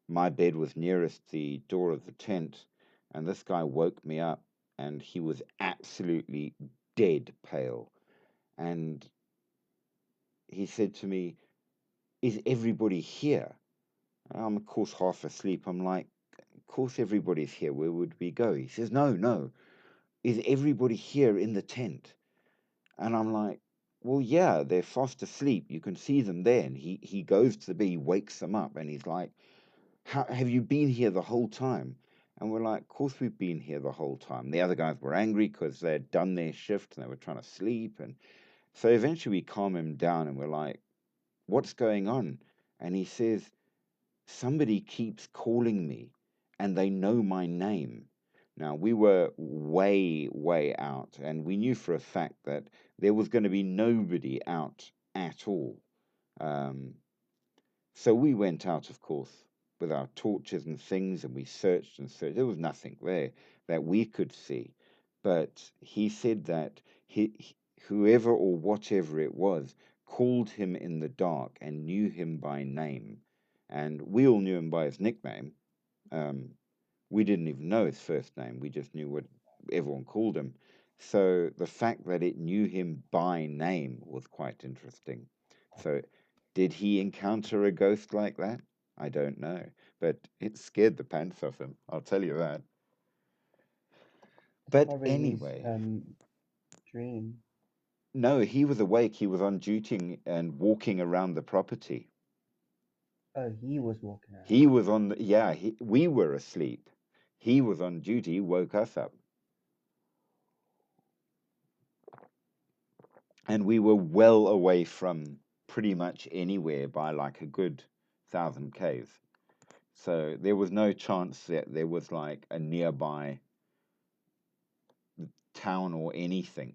my bed was nearest the door of the tent, and this guy woke me up, and he was absolutely dead pale. And he said to me, "Is everybody here?" And I'm, of course, half asleep. I'm like, "Of course everybody's here. Where would we go?" He says, "No. Is everybody here in the tent?" And I'm like, "Well, yeah, they're fast asleep. You can see them there." And he goes to the bed, he wakes them up, and he's like, have you been here the whole time?" And we're like, "Of course we've been here the whole time." The other guys were angry because they'd done their shift and they were trying to sleep. And so eventually we calm him down and we're like, "What's going on?" And he says, "Somebody keeps calling me and they know my name." Now, we were way, way out, and we knew for a fact that there was going to be nobody out at all. So we went out, of course, with our torches and things, and we searched and searched. There was nothing there that we could see. But he said that whoever or whatever it was called him in the dark and knew him by name. And we all knew him by his nickname. We didn't even know his first name. We just knew what everyone called him. So the fact that it knew him by name was quite interesting. So did he encounter a ghost like that? I don't know, but it scared the pants off him, I'll tell you that. But Probably his anyway, dream. no, he was awake. He was on duty and walking around the property. Oh, he was walking around. He was on we were asleep. He was on duty, woke us up. And we were well away from pretty much anywhere by like a good 1,000 Ks. So there was no chance that there was like a nearby town or anything.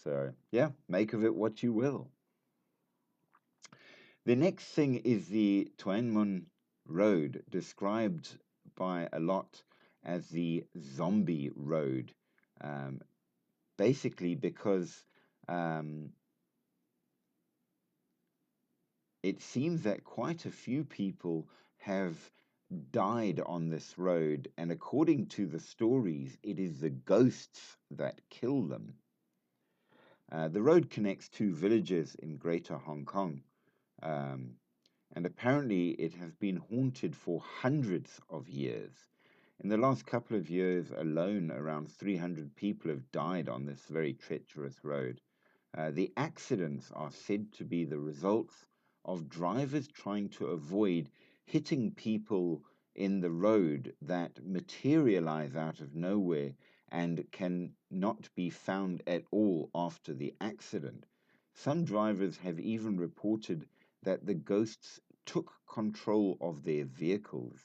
So yeah, make of it what you will. The next thing is the Tuanmun road, described by a lot as the zombie road, basically because it seems that quite a few people have died on this road, and according to the stories, it is the ghosts that kill them. The road connects two villages in Greater Hong Kong, and apparently it has been haunted for hundreds of years. In the last couple of years alone, around 300 people have died on this very treacherous road. The accidents are said to be the results of drivers trying to avoid hitting people in the road that materialize out of nowhere and can not be found at all after the accident. Some drivers have even reported that the ghosts took control of their vehicles.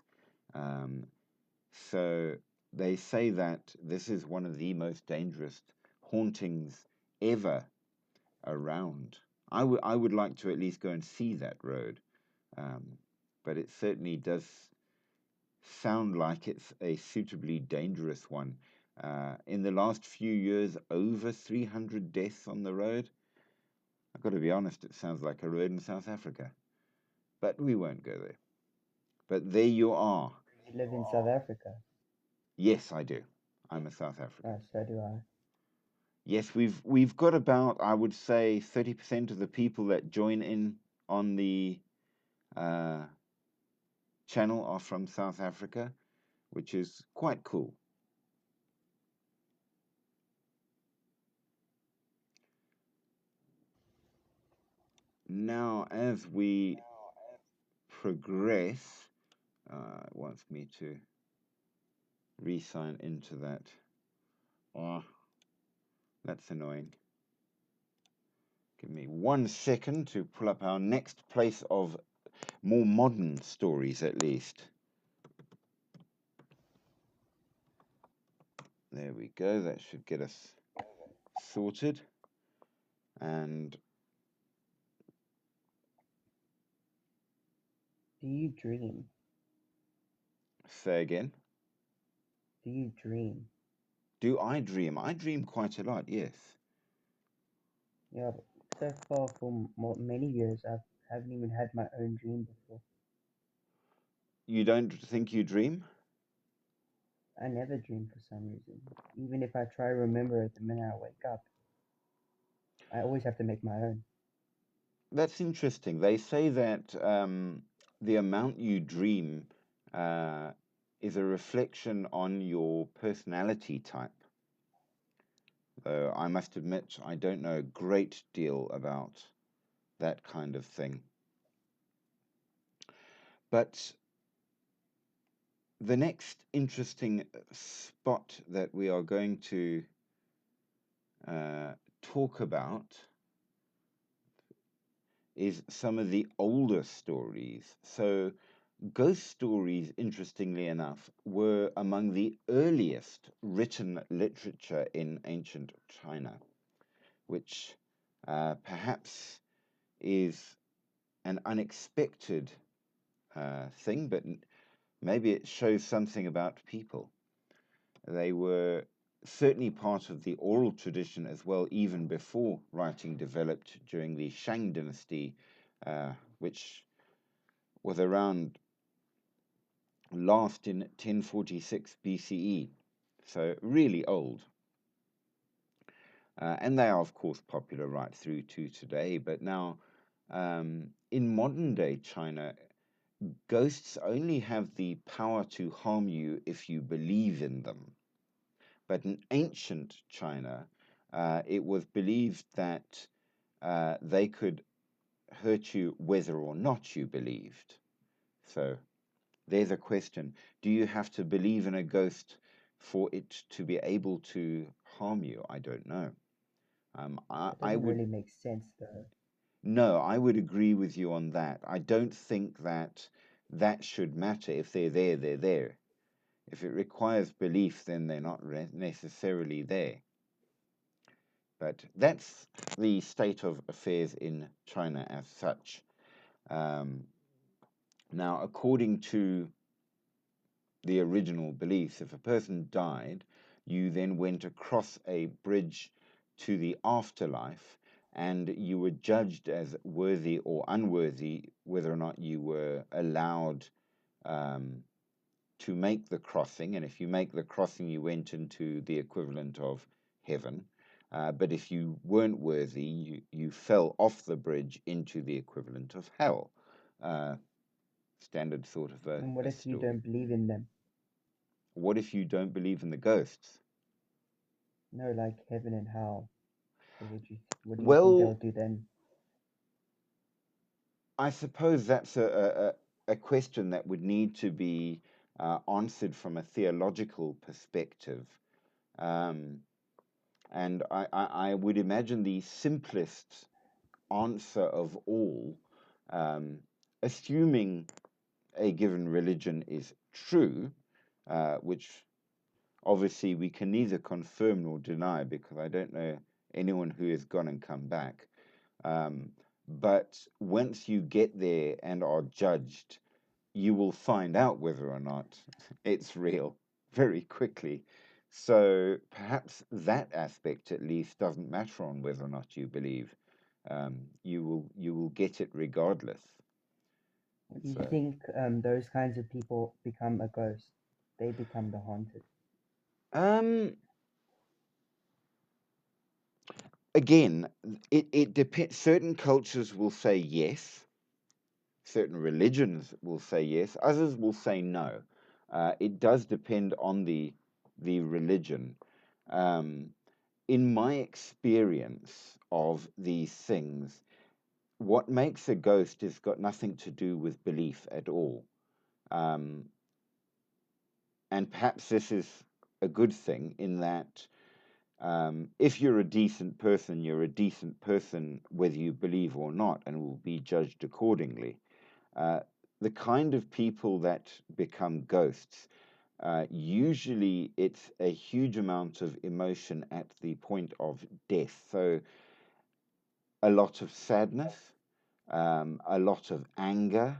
So they say that this is one of the most dangerous hauntings ever around. I would like to at least go and see that road, but it certainly does sound like it's a suitably dangerous one. In the last few years, over 300 deaths on the road. I've got to be honest, it sounds like a road in South Africa, but we won't go there. But there you are. You live in South Africa? Yes, I do. I'm a South African. So do I. Yes, we've got about, I would say, 30% of the people that join in on the channel are from South Africa, which is quite cool. Now, as we progress, it wants me to re-sign into that. Oh, that's annoying. Give me 1 second to pull up our next place of more modern stories, at least. There we go. That should get us sorted. And Do you dream? say again. Do you dream? Do I dream? I dream quite a lot, yes. Yeah, but so far for many years, I haven't even had my own dream before. You don't think you dream? I never dream for some reason. Even if I try to remember it the minute I wake up, I always have to make my own. That's interesting. They say that the amount you dream is a reflection on your personality type. Though I must admit, I don't know a great deal about that kind of thing. But the next interesting spot that we are going to talk about is some of the older stories. So ghost stories, interestingly enough, were among the earliest written literature in ancient China, which perhaps is an unexpected thing, but maybe it shows something about people. They were certainly part of the oral tradition as well, even before writing developed during the Shang dynasty, which was around last in 1046 BCE, so really old. And they are, of course, popular right through to today. But now, in modern day China, ghosts only have the power to harm you if you believe in them. But in ancient China, it was believed that they could hurt you whether or not you believed. So there's a question. Do you have to believe in a ghost for it to be able to harm you? I don't know. That I doesn't would, really make sense, though. no, I would agree with you on that. I don't think that that should matter. If they're there, they're there. If it requires belief, then they're not necessarily there. But that's the state of affairs in China as such. Now, according to the original beliefs, if a person died, you then went across a bridge to the afterlife, and you were judged as worthy or unworthy, whether or not you were allowed um, to make the crossing. And if you make the crossing, you went into the equivalent of heaven. But if you weren't worthy, you fell off the bridge into the equivalent of hell. Uh, Standard sort of And what a if you story. don't believe in them? What if you don't believe in the ghosts? No, like heaven and hell. So what do you think they'll Well, do then? I suppose that's a question that would need to be answered from a theological perspective. Um, and I would imagine the simplest answer of all, um, assuming a given religion is true, which obviously we can neither confirm nor deny because I don't know anyone who has gone and come back. But once you get there and are judged, you will find out whether or not it's real very quickly. So perhaps that aspect at least doesn't matter on whether or not you believe. You will get it regardless. Do you So think those kinds of people become a ghost? They become the haunted. again, it depends. Certain cultures will say yes. Certain religions will say yes. Others will say no. It does depend on the religion. Um, in my experience of these things, what makes a ghost has got nothing to do with belief at all. Um, and perhaps this is a good thing in that if you're a decent person, you're a decent person whether you believe or not, and will be judged accordingly. Uh, the kind of people that become ghosts, usually it's a huge amount of emotion at the point of death. So a lot of sadness, a lot of anger,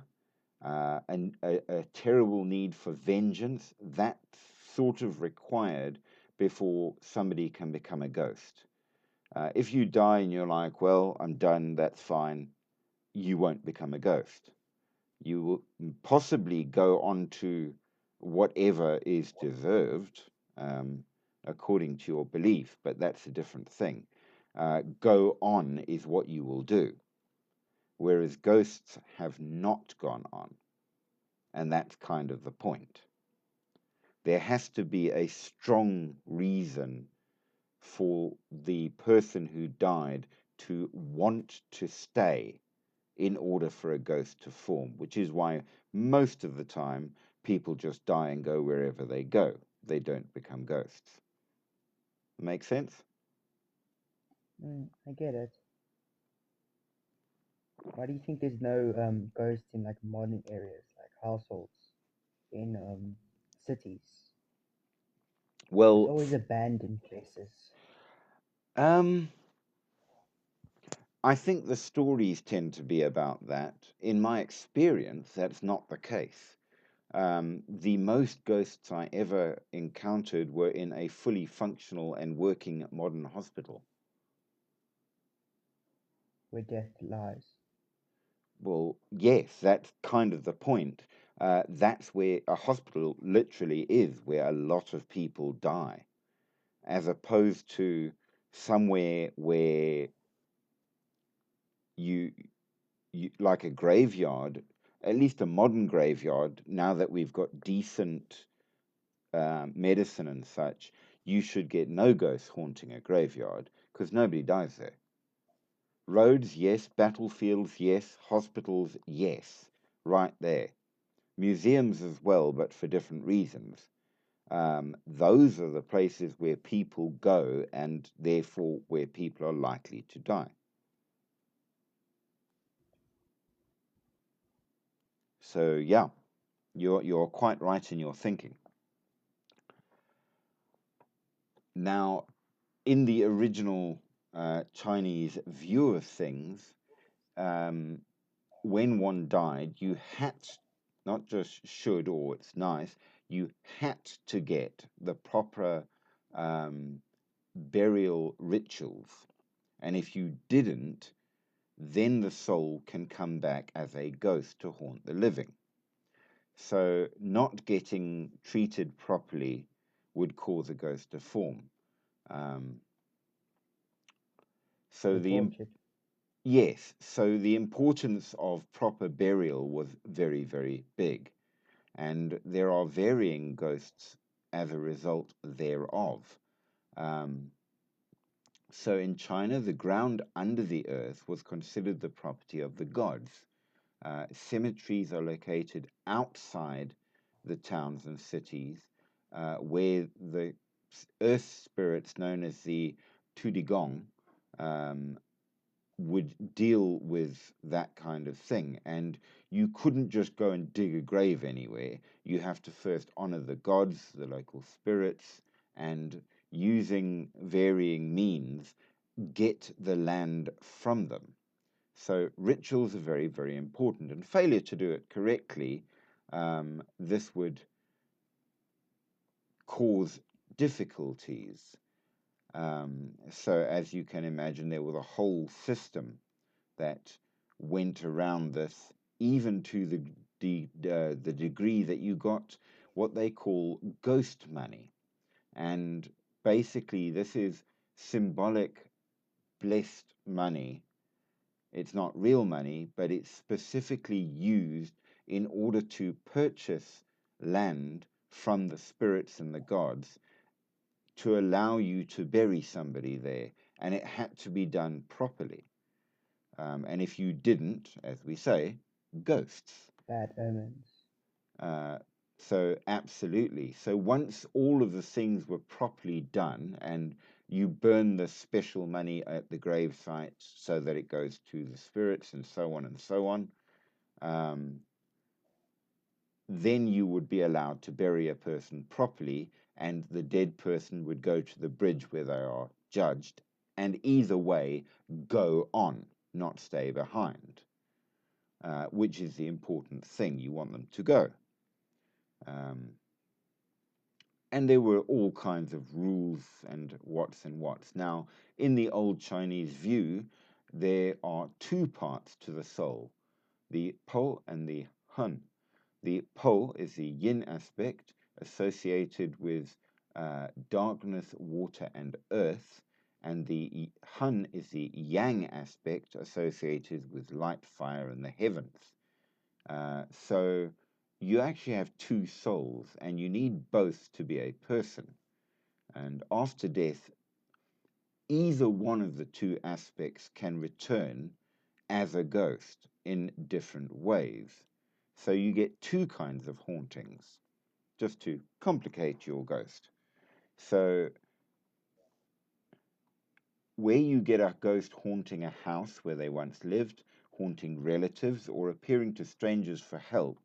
and a terrible need for vengeance. That's sort of required before somebody can become a ghost. If you die and you're like, well, I'm done, that's fine, you won't become a ghost. You will possibly go on to whatever is deserved according to your belief, but that's a different thing. Go on is what you will do, whereas ghosts have not gone on, and that's kind of the point. There has to be a strong reason for the person who died to want to stay in order for a ghost to form, which is why most of the time people just die and go wherever they go. They don't become ghosts. Make sense? I get it. Why do you think there's no ghosts in like modern areas, like households in cities? There's Well, always abandoned places. um, I think the stories tend to be about that. In my experience, that's not the case. The most ghosts I ever encountered were in a fully functional and working modern hospital. Where death lies. Well, yes, that's kind of the point. That's where a hospital literally is, where a lot of people die, as opposed to somewhere where you, like a graveyard, at least a modern graveyard, now that we've got decent medicine and such, you should get no ghosts haunting a graveyard because nobody dies there. Roads, yes. Battlefields, yes. Hospitals, yes. Right there. Museums as well, but for different reasons. Those are the places where people go and therefore where people are likely to die. So yeah, you're quite right in your thinking. Now, in the original Chinese view of things, when one died, you had not just should or it's nice, you had to get the proper burial rituals. And if you didn't, then the soul can come back as a ghost to haunt the living. So not getting treated properly would cause a ghost to form. So yes, so the importance of proper burial was very, very big, and there are varying ghosts as a result thereof. So in China, the ground under the earth was considered the property of the gods. Cemeteries are located outside the towns and cities, where the earth spirits known as the Tudigong would deal with that kind of thing. And you couldn't just go and dig a grave anywhere. You have to first honor the gods, the local spirits, and using varying means, get the land from them. So rituals are very, very important, and failure to do it correctly, this would cause difficulties. So as you can imagine, there was a whole system that went around this, even to the degree that you got what they call ghost money. And basically, this is symbolic blessed money. It's not real money, but it's specifically used in order to purchase land from the spirits and the gods to allow you to bury somebody there. And it had to be done properly. And if you didn't, as we say, ghosts. Bad omens. So absolutely. So once all of the things were properly done and you burn the special money at the grave site so that it goes to the spirits and so on and so on, then you would be allowed to bury a person properly, and the dead person would go to the bridge where they are judged, and either way go on, not stay behind, which is the important thing. You want them to go. And there were all kinds of rules and what's and what's. Now, in the old Chinese view, there are two parts to the soul, the Po and the Hun. The Po is the yin aspect associated with darkness, water, and earth, and the Hun is the yang aspect associated with light, fire, and the heavens. So you actually have two souls, and you need both to be a person. And after death, either one of the two aspects can return as a ghost in different ways. So you get two kinds of hauntings, just to complicate your ghost. So where you get a ghost haunting a house where they once lived, haunting relatives, or appearing to strangers for help,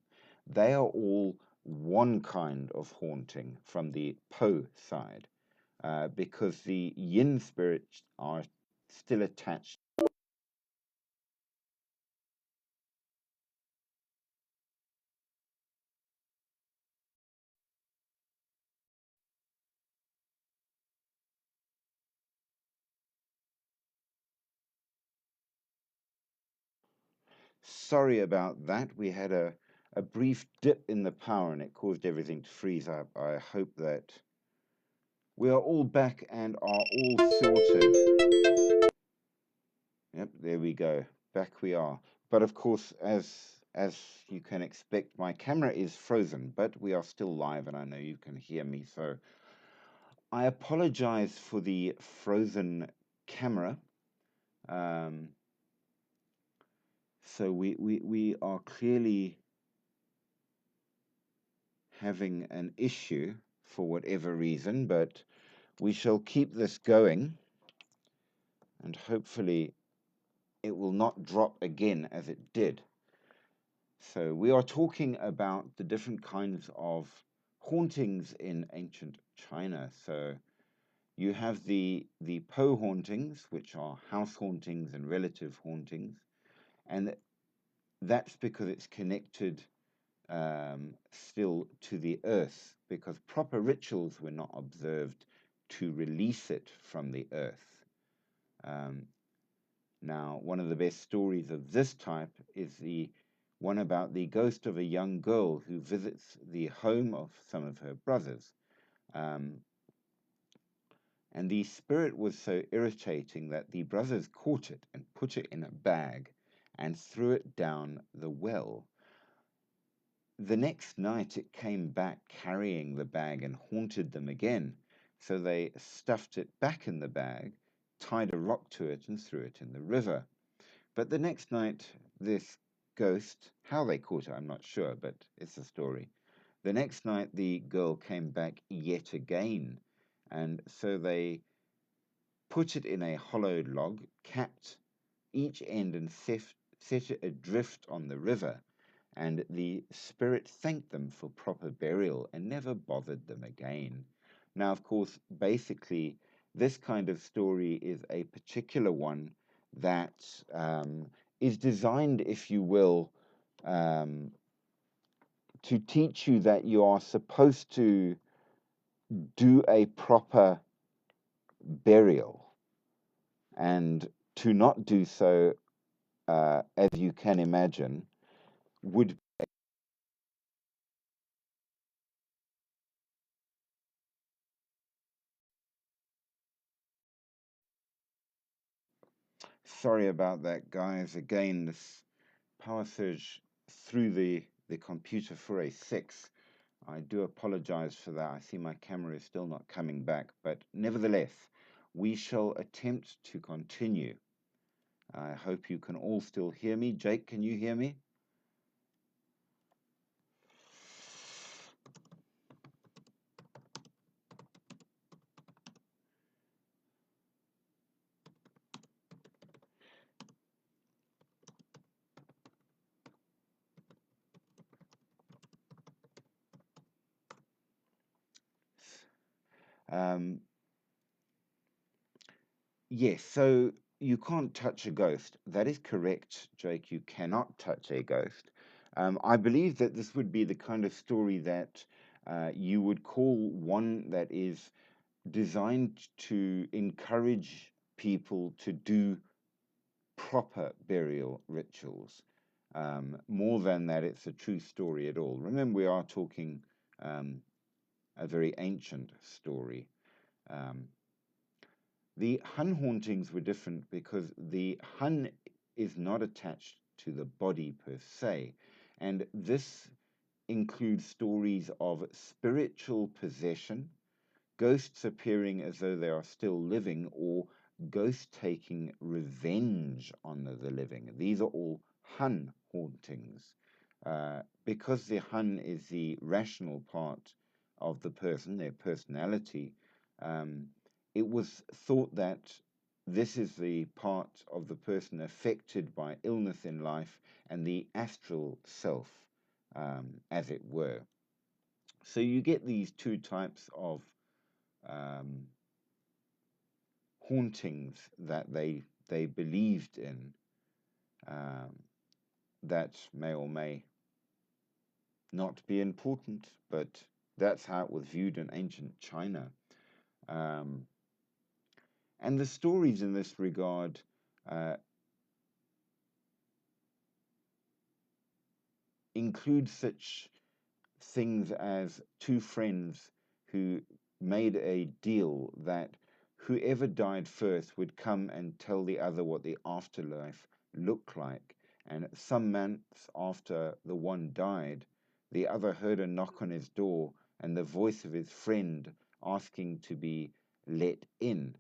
they are all one kind of haunting from the Po side, because the yin spirits are still attached. Sorry about that. We had a brief dip in the power and it caused everything to freeze up. I hope that we are all back and are all sorted. Yep, there we go. Back we are. But of course, as you can expect, my camera is frozen, but we are still live and I know you can hear me. So I apologize for the frozen camera. So we are clearly having an issue for whatever reason, but we shall keep this going and hopefully it will not drop again as it did. So we are talking about the different kinds of hauntings in ancient China. So you have the Po hauntings, which are house hauntings and relative hauntings, and that's because it's connected still to the earth, because proper rituals were not observed to release it from the earth. Now, one of the best stories of this type is the one about the ghost of a young girl who visits the home of some of her brothers. And the spirit was so irritating that the brothers caught it and put it in a bag and threw it down the well. The next night it came back carrying the bag and haunted them again. So they stuffed it back in the bag, tied a rock to it, and threw it in the river. But the next night, this ghost, how they caught it, I'm not sure, but it's a story. The next night, the girl came back yet again, and so they put it in a hollowed log, capped each end, and set it adrift on the river. And the spirit thanked them for proper burial and never bothered them again. Now, of course, basically, this kind of story is a particular one that is designed, if you will, to teach you that you are supposed to do a proper burial, and to not do so, as you can imagine, would. Sorry about that, guys. Again, this power surge through the computer for a 6. I do apologize for that. I see my camera is still not coming back, but nevertheless, we shall attempt to continue. I hope you can all still hear me. Jake, can you hear me? Um, yes, so you can't touch a ghost. That is correct, Jake. You cannot touch a ghost. I believe that this would be the kind of story that you would call one that is designed to encourage people to do proper burial rituals. More than that, it's a true story at all. Remember, we are talking a very ancient story. The Hun hauntings were different because the Hun is not attached to the body per se, and this includes stories of spiritual possession, ghosts appearing as though they are still living, or ghosts taking revenge on the living. These are all Hun hauntings. Because the Hun is the rational part of the person, their personality, it was thought that this is the part of the person affected by illness in life and the astral self, as it were. So you get these two types of hauntings that they believed in, that may or may not be important, but that's how it was viewed in ancient China. And the stories in this regard include such things as two friends who made a deal that whoever died first would come and tell the other what the afterlife looked like. And some months after the one died, the other heard a knock on his door and the voice of his friend asking to be let in.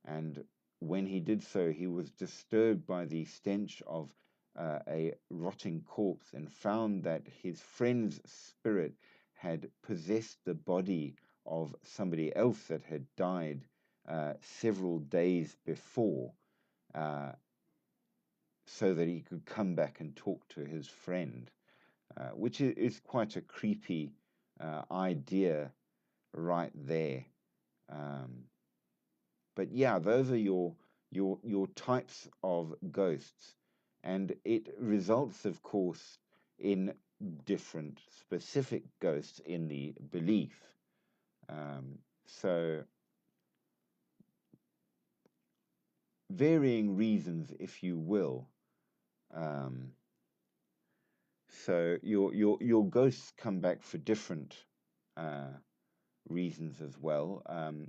And when he did so, he was disturbed by the stench of a rotting corpse and found that his friend's spirit had possessed the body of somebody else that had died several days before, so that he could come back and talk to his friend, which is quite a creepy idea right there. But yeah, those are your types of ghosts. And it results, of course, in different specific ghosts in the belief. So varying reasons, if you will. Um, so your ghosts come back for different uh, reasons as well.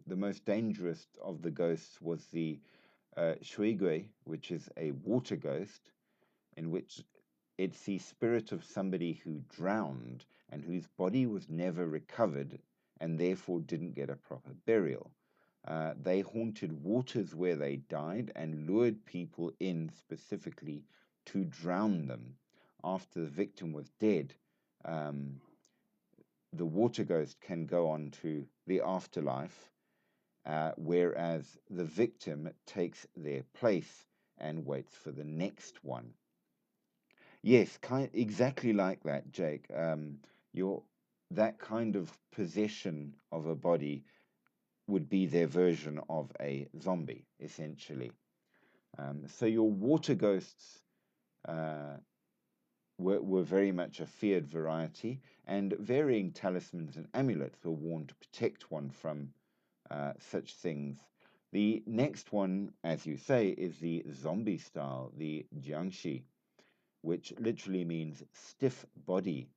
The most dangerous of the ghosts was the Shuigui, which is a water ghost, in which it's the spirit of somebody who drowned and whose body was never recovered and therefore didn't get a proper burial. They haunted waters where they died and lured people in specifically to drown them. After the victim was dead, um, the water ghost can go on to the afterlife, whereas the victim takes their place and waits for the next one. Yes, exactly like that, Jake. Your That kind of possession of a body would be their version of a zombie, essentially. So your water ghosts uh, were very much a feared variety, and varying talismans and amulets were worn to protect one from such things. The next one, as you say, is the zombie style, the Jiangxi, which literally means stiff body,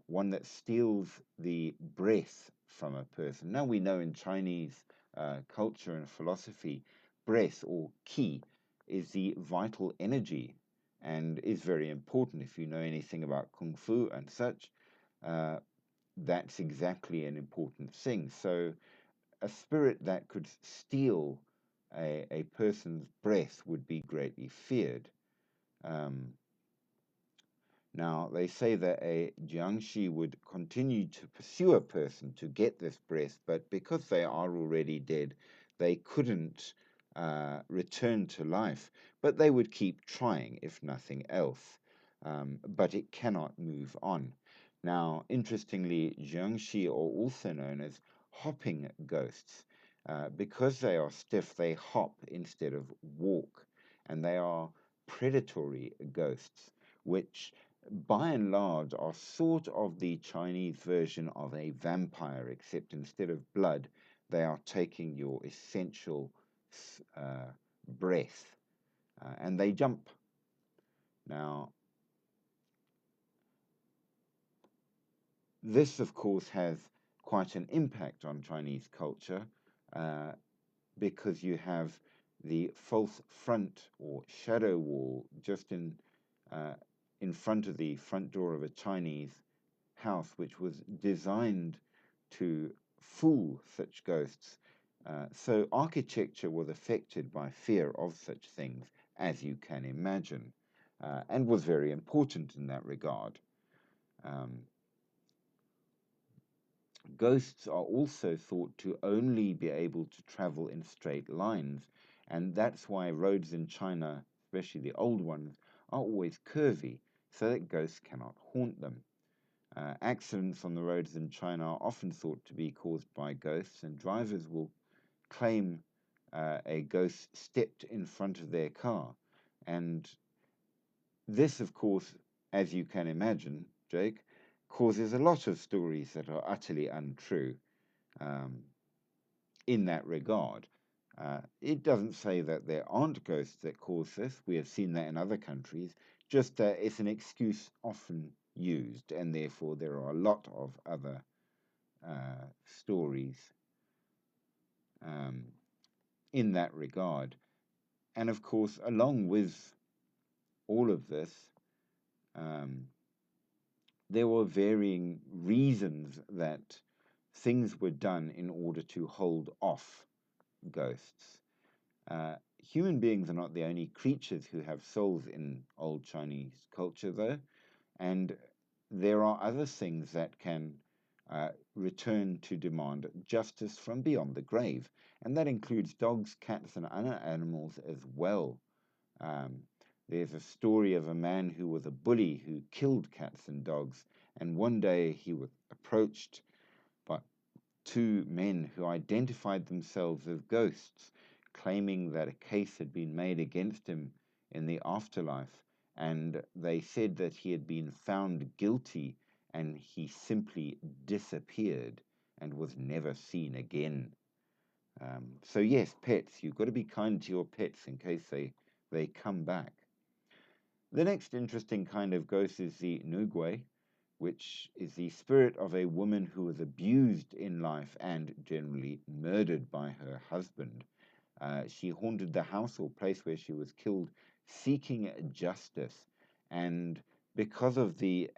one that steals the breath from a person. Now we know in Chinese culture and philosophy, breath or qi is the vital energy and is very important. If you know anything about Kung Fu and such, uh, that's exactly an important thing. So a spirit that could steal a person's breath would be greatly feared. Um, Now, they say that a Jiangshi would continue to pursue a person to get this breath, but because they are already dead, they couldn't return to life. But they would keep trying, if nothing else. But it cannot move on. Now, interestingly, Jiangshi are also known as hopping ghosts. Because they are stiff, they hop instead of walk, and they are predatory ghosts, which by and large are sort of the Chinese version of a vampire, except instead of blood, they are taking your essential breath, and they jump. Now, this, of course, has quite an impact on Chinese culture uh, because you have the false front or shadow wall just in front of the front door of a Chinese house, which was designed to fool such ghosts. So architecture was affected by fear of such things, as you can imagine, and was very important in that regard. Um, Ghosts are also thought to only be able to travel in straight lines, and that's why roads in China, especially the old ones, are always curvy, so that ghosts cannot haunt them. Accidents on the roads in China are often thought to be caused by ghosts, and drivers will claim a ghost stepped in front of their car. And this, of course, as you can imagine, Jake, causes a lot of stories that are utterly untrue um, in that regard. It doesn't say that there aren't ghosts that cause this. We have seen that in other countries. Just that it's an excuse often used, and therefore there are a lot of other stories um, in that regard. And of course, along with all of this, um, there were varying reasons that things were done in order to hold off ghosts. Human beings are not the only creatures who have souls in old Chinese culture, though, and there are other things that can return to demand justice from beyond the grave, and that includes dogs, cats, and other animals as well. Um, there's a story of a man who was a bully who killed cats and dogs, and one day he was approached by two men who identified themselves as ghosts, claiming that a case had been made against him in the afterlife. and they said that he had been found guilty and he simply disappeared and was never seen again. So yes, pets, you've got to be kind to your pets in case they come back. The next interesting kind of ghost is the Nugwe, which is the spirit of a woman who was abused in life and generally murdered by her husband. She haunted the house or place where she was killed, seeking justice. And because of the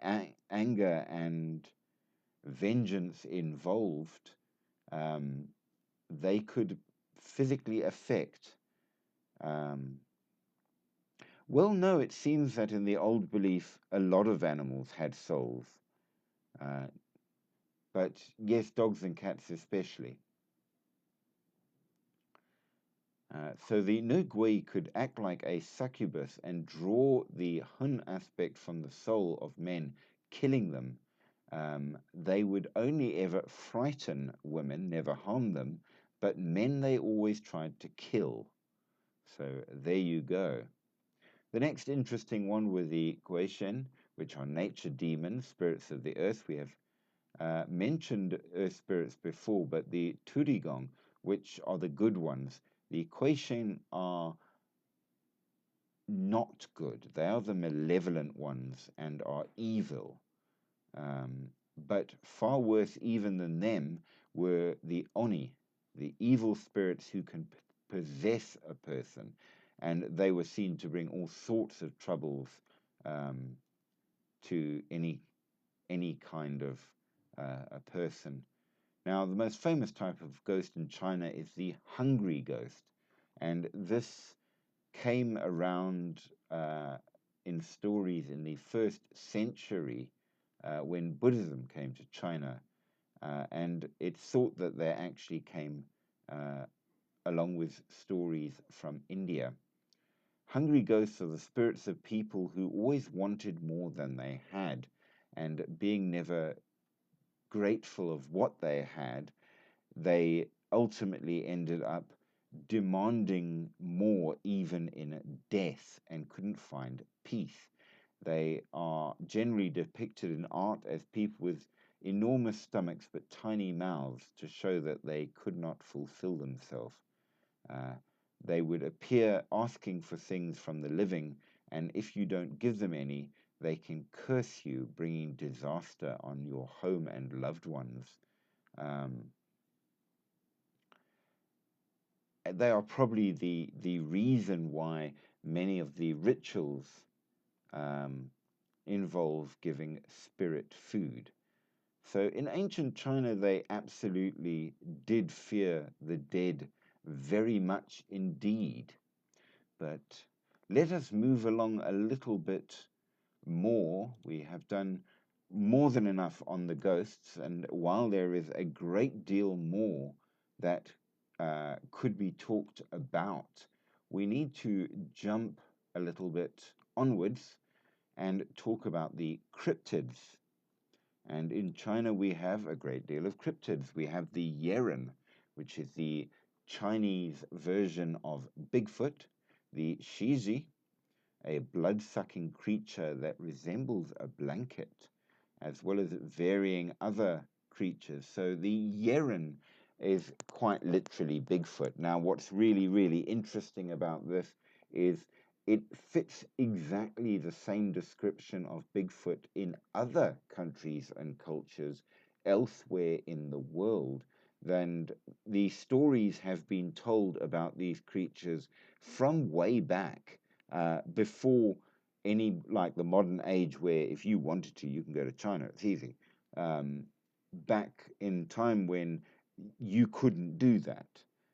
anger and vengeance involved, they could physically affect. Well, no, it seems that in the old belief, a lot of animals had souls. But yes, dogs and cats especially. So the Nugui could act like a succubus and draw the Hun aspect from the soul of men, killing them. They would only ever frighten women, never harm them, but men they always tried to kill. So there you go. The next interesting one were the Guishen, which are nature demons, spirits of the earth. We have mentioned earth spirits before, but the Turigong, which are the good ones, the Guishen are not good. They are the malevolent ones and are evil. But far worse even than them were the Oni, the evil spirits who can possess a person. And they were seen to bring all sorts of troubles to any kind of a person. Now, the most famous type of ghost in China is the hungry ghost. And this came around in stories in the 1st century when Buddhism came to China. And it's thought that they actually came along with stories from India. Hungry ghosts are the spirits of people who always wanted more than they had, and being never grateful of what they had, they ultimately ended up demanding more even in death and couldn't find peace. They are generally depicted in art as people with enormous stomachs but tiny mouths to show that they could not fulfill themselves. They would appear asking for things from the living, and if you don't give them any, they can curse you, bringing disaster on your home and loved ones. They are probably the reason why many of the rituals involve giving spirit food. So in ancient China, they absolutely did fear the dead very much indeed. But let us move along a little bit more. We have done more than enough on the ghosts, and while there is a great deal more that could be talked about, we need to jump a little bit onwards and talk about the cryptids. And in China, we have a great deal of cryptids. We have the Yeren, which is the Chinese version of Bigfoot, the Shizi, a blood-sucking creature that resembles a blanket, as well as varying other creatures. So the Yeren is quite literally Bigfoot. Now, what's really, really interesting about this is it fits exactly the same description of Bigfoot in other countries and cultures elsewhere in the world. And the stories have been told about these creatures from way back, before any, like the modern age where if you wanted to, you can go to China, it's easy. Back in time when you couldn't do that.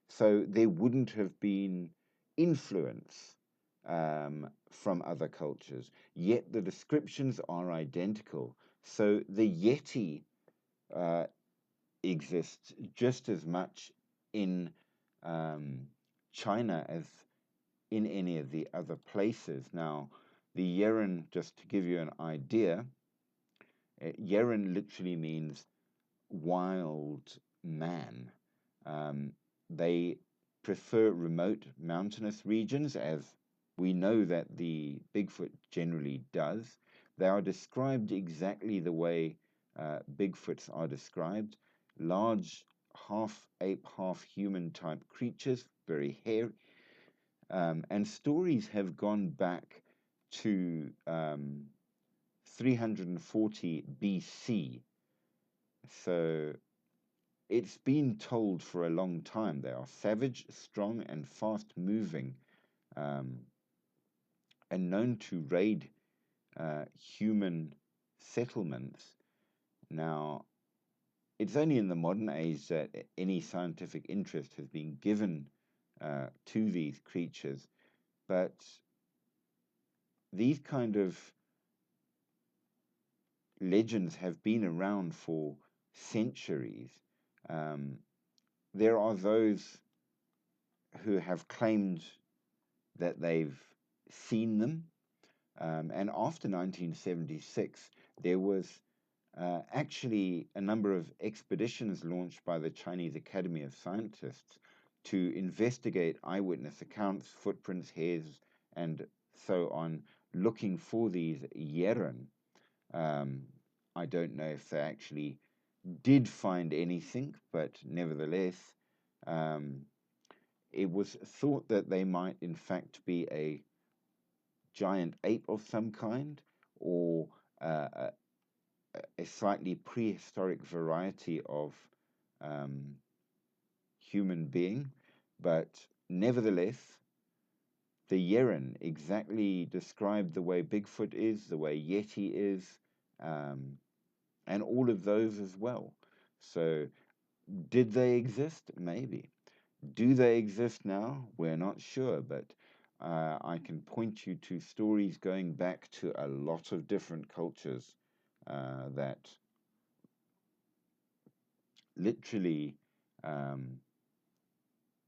So there wouldn't have been influence from other cultures, yet the descriptions are identical. So the Yeti exists just as much in China as in any of the other places. Now, the Yeren, just to give you an idea, Yeren literally means wild man. They prefer remote mountainous regions, as we know that the Bigfoot generally does. They are described exactly the way Bigfoots are described. Large, half ape, half human type creatures, very hairy. And stories have gone back to 340 BC. So it's been told for a long time. They are savage, strong, and fast moving, and known to raid human settlements. Now, it's only in the modern age that any scientific interest has been given to these creatures, but these kind of legends have been around for centuries. There are those who have claimed that they've seen them. And after 1976, there was actually a number of expeditions launched by the Chinese Academy of Scientists to investigate eyewitness accounts, footprints, hairs, and so on, looking for these Yeren. I don't know if they actually did find anything, but nevertheless, it was thought that they might in fact be a giant ape of some kind, or a slightly prehistoric variety of human being. But nevertheless, the Yeren exactly described the way Bigfoot is, the way Yeti is, and all of those as well. So, did they exist? Maybe. Do they exist now? We're not sure, but I can point you to stories going back to a lot of different cultures that literally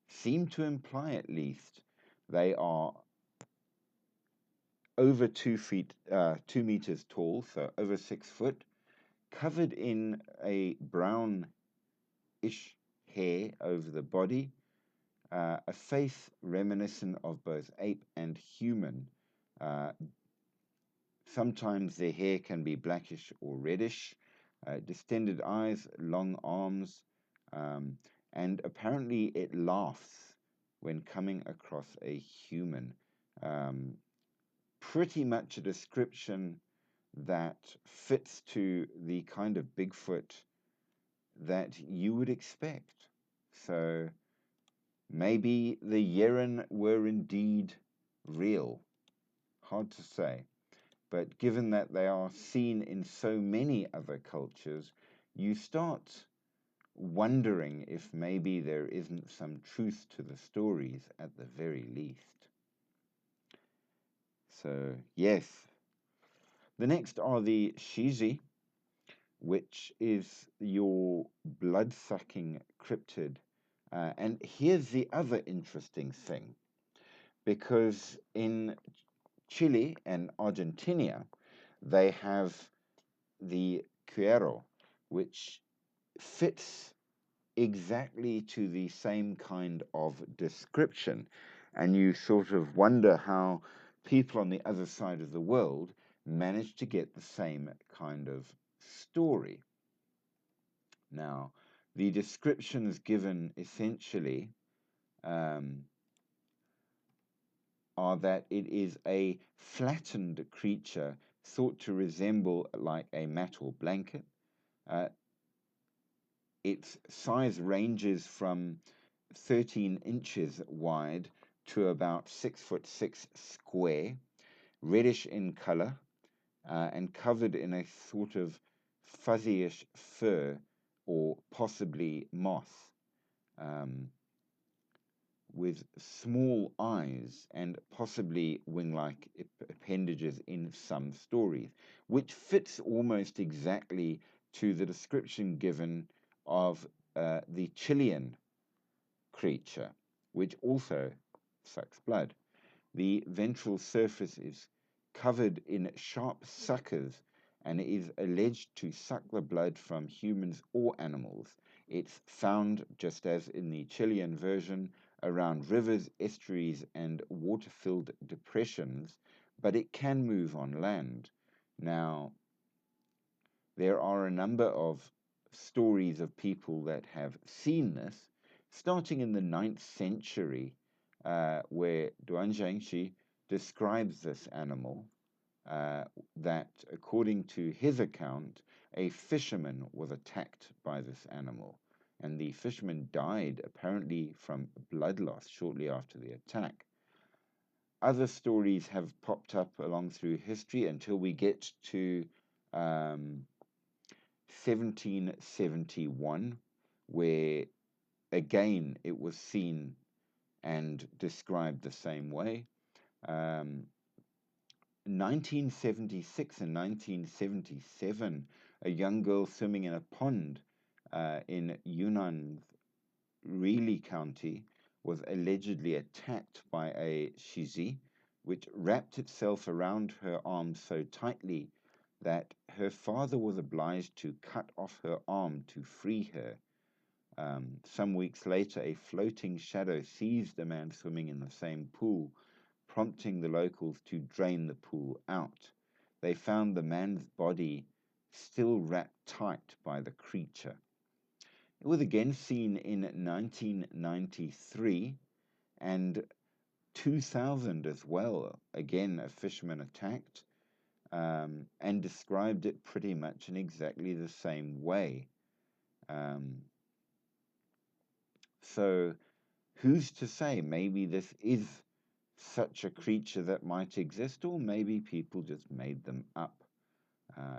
seem to imply, at least, they are over 2 feet, 2 meters tall, so over 6 foot, covered in a brownish hair over the body, a face reminiscent of both ape and human. Sometimes their hair can be blackish or reddish, distended eyes, long arms, and apparently it laughs when coming across a human. Pretty much a description that fits to the kind of Bigfoot that you would expect. So maybe the Yeren were indeed real. Hard to say. But given that they are seen in so many other cultures, you start wondering if maybe there isn't some truth to the stories at the very least. So, yes. The next are the Shiji, which is your blood-sucking cryptid. And here's the other interesting thing, because in Chile and Argentina, they have the Cuero, which fits exactly to the same kind of description. And you sort of wonder how people on the other side of the world manage to get the same kind of story. Now, the descriptions given essentially are that it is a flattened creature thought to resemble like a mat or blanket. Its size ranges from 13 inches wide to about 6'6" square, reddish in color, and covered in a sort of fuzzyish fur or possibly moss, with small eyes and possibly wing-like appendages in some stories, which fits almost exactly to the description given of the Chilean creature, which also sucks blood. The ventral surface is covered in sharp suckers and is alleged to suck the blood from humans or animals. It's found, just as in the Chilean version, around rivers, estuaries, and water-filled depressions, but it can move on land. Now, there are a number of stories of people that have seen this, starting in the 9th century, where Duan Zhangxi describes this animal, that, according to his account, a fisherman was attacked by this animal, and the fisherman died apparently from blood loss shortly after the attack. Other stories have popped up along through history until we get to 1771, where again it was seen and described the same way. 1976 and 1977, a young girl swimming in a pond in Yunnan's Rili County was allegedly attacked by a shizi, which wrapped itself around her arm so tightly that her father was obliged to cut off her arm to free her. Some weeks later, a floating shadow seized a man swimming in the same pool, prompting the locals to drain the pool out. They found the man's body still wrapped tight by the creature. It was again seen in 1993 and 2000 as well. Again, a fisherman attacked, and described it pretty much in exactly the same way. So who's to say? Maybe this is such a creature that might exist, or maybe people just made them up.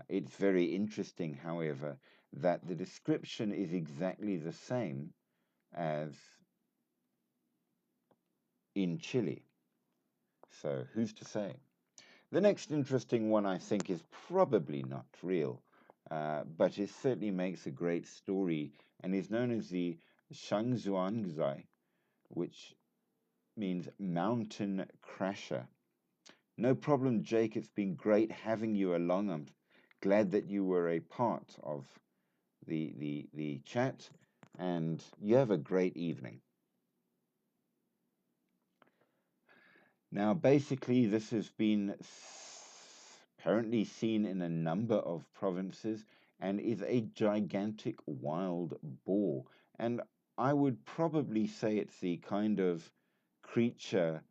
It's very interesting, however, that the description is exactly the same as in Chile. So who's to say? The next interesting one, I think, is probably not real, but it certainly makes a great story and is known as the Shangzuangzai, which means mountain crasher. No problem, Jake. It's been great having you along. I'm glad that you were a part of the chat, and you have a great evening. Now, basically, this has been apparently seen in a number of provinces and is a gigantic wild boar. And I would probably say it's the kind of creature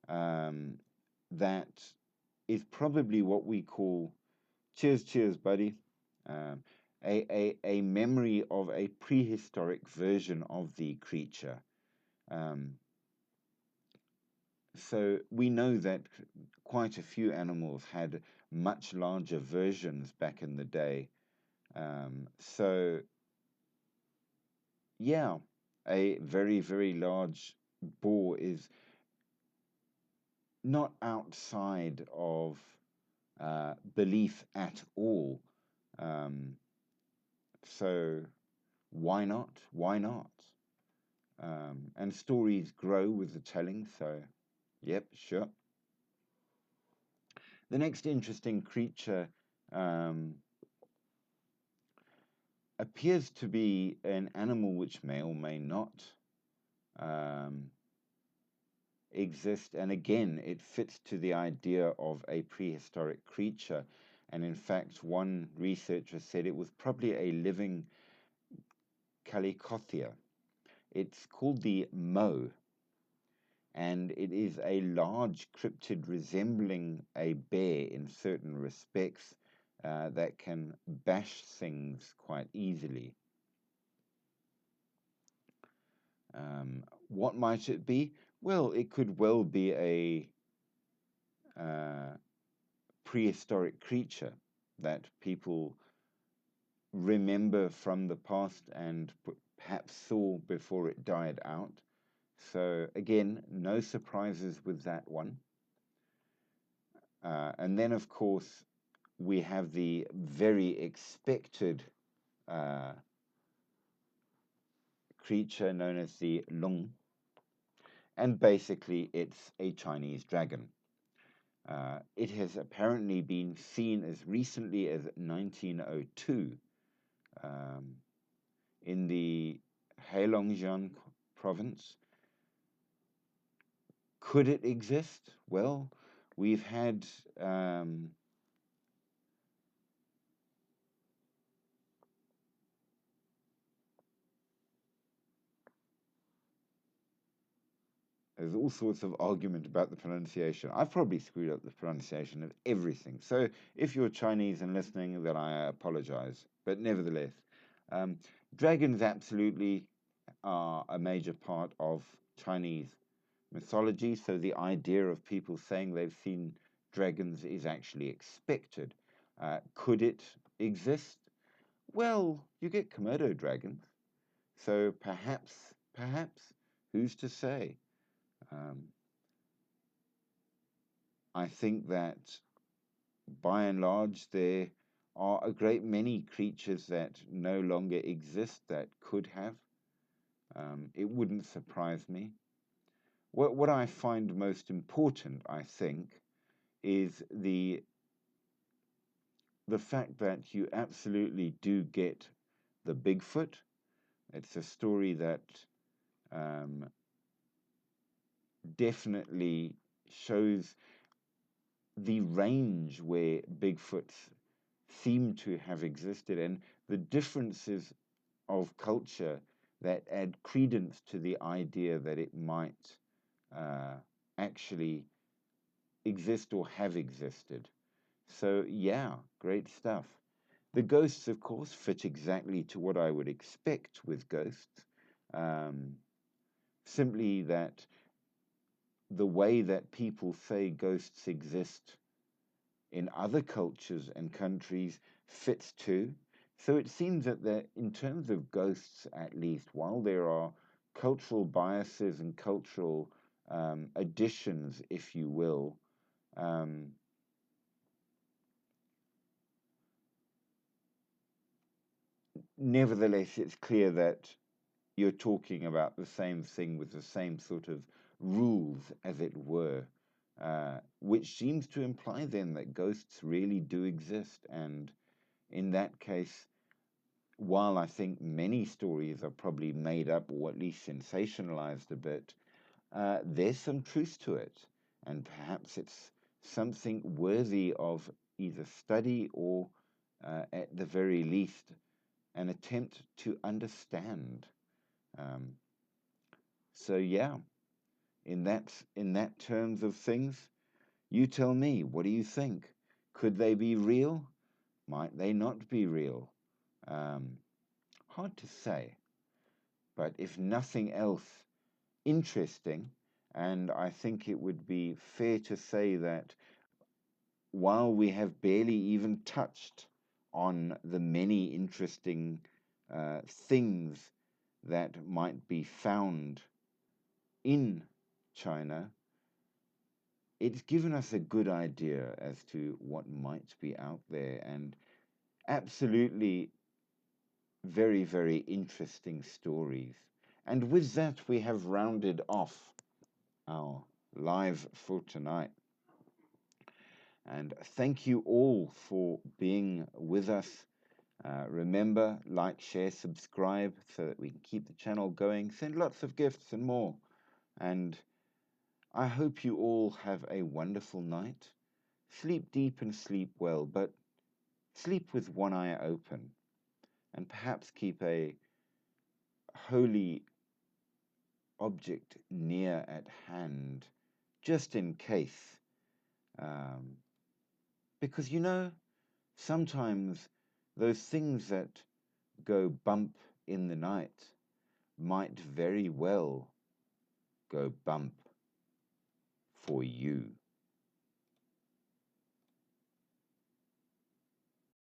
that is probably what we call, cheers, buddy, a memory of a prehistoric version of the creature. So we know that quite a few animals had much larger versions back in the day. So yeah, a very, very large boar is not outside of belief at all. So why not? Why not? And stories grow with the telling, so yep, sure. The next interesting creature appears to be an animal which may or may not exist, and again, it fits to the idea of a prehistoric creature. And in fact, one researcher said it was probably a living Calicothea. It's called the Mo, and it is a large cryptid resembling a bear in certain respects, that can bash things quite easily. What might it be? Well, it could well be a prehistoric creature that people remember from the past and perhaps saw before it died out. So again, no surprises with that one. And then, of course, we have the very expected creature known as the Lung, and basically it's a Chinese dragon. It has apparently been seen as recently as 1902 in the Heilongjiang province, Could it exist? Well, we've had there's all sorts of argument about the pronunciation. I've probably screwed up the pronunciation of everything. So if you're Chinese and listening, then I apologize. But nevertheless, dragons absolutely are a major part of Chinese mythology. So the idea of people saying they've seen dragons is actually expected. Could it exist? Well, you get Komodo dragons. So perhaps, who's to say? I think that by and large there are a great many creatures that no longer exist that could have. It wouldn't surprise me. What I find most important, I think, is the fact that you absolutely do get the Bigfoot. It's a story that definitely shows the range where Bigfoots seem to have existed and the differences of culture that add credence to the idea that it might actually exist or have existed. So, yeah, great stuff. The ghosts, of course, fit exactly to what I would expect with ghosts. Simply that the way that people say ghosts exist in other cultures and countries fits too. So it seems that in terms of ghosts, at least, while there are cultural biases and cultural additions, if you will, nevertheless, it's clear that you're talking about the same thing with the same sort of rules, as it were, which seems to imply then that ghosts really do exist. And in that case, while I think many stories are probably made up or at least sensationalized a bit, there's some truth to it. And perhaps it's something worthy of either study or, at the very least, an attempt to understand. So yeah, in that terms of things, you tell me, what do you think? Could they be real? Might they not be real? Hard to say. But if nothing else interesting, and I think it would be fair to say that while we have barely even touched on the many interesting things that might be found in China, it's given us a good idea as to what might be out there, and absolutely very, very interesting stories. And with that, we have rounded off our live for tonight. And thank you all for being with us. Remember, like, share, subscribe so that we can keep the channel going. Send lots of gifts and more. And I hope you all have a wonderful night. Sleep deep and sleep well, but sleep with one eye open. And perhaps keep a holy object near at hand, just in case. Because sometimes those things that go bump in the night might very well go bump for you.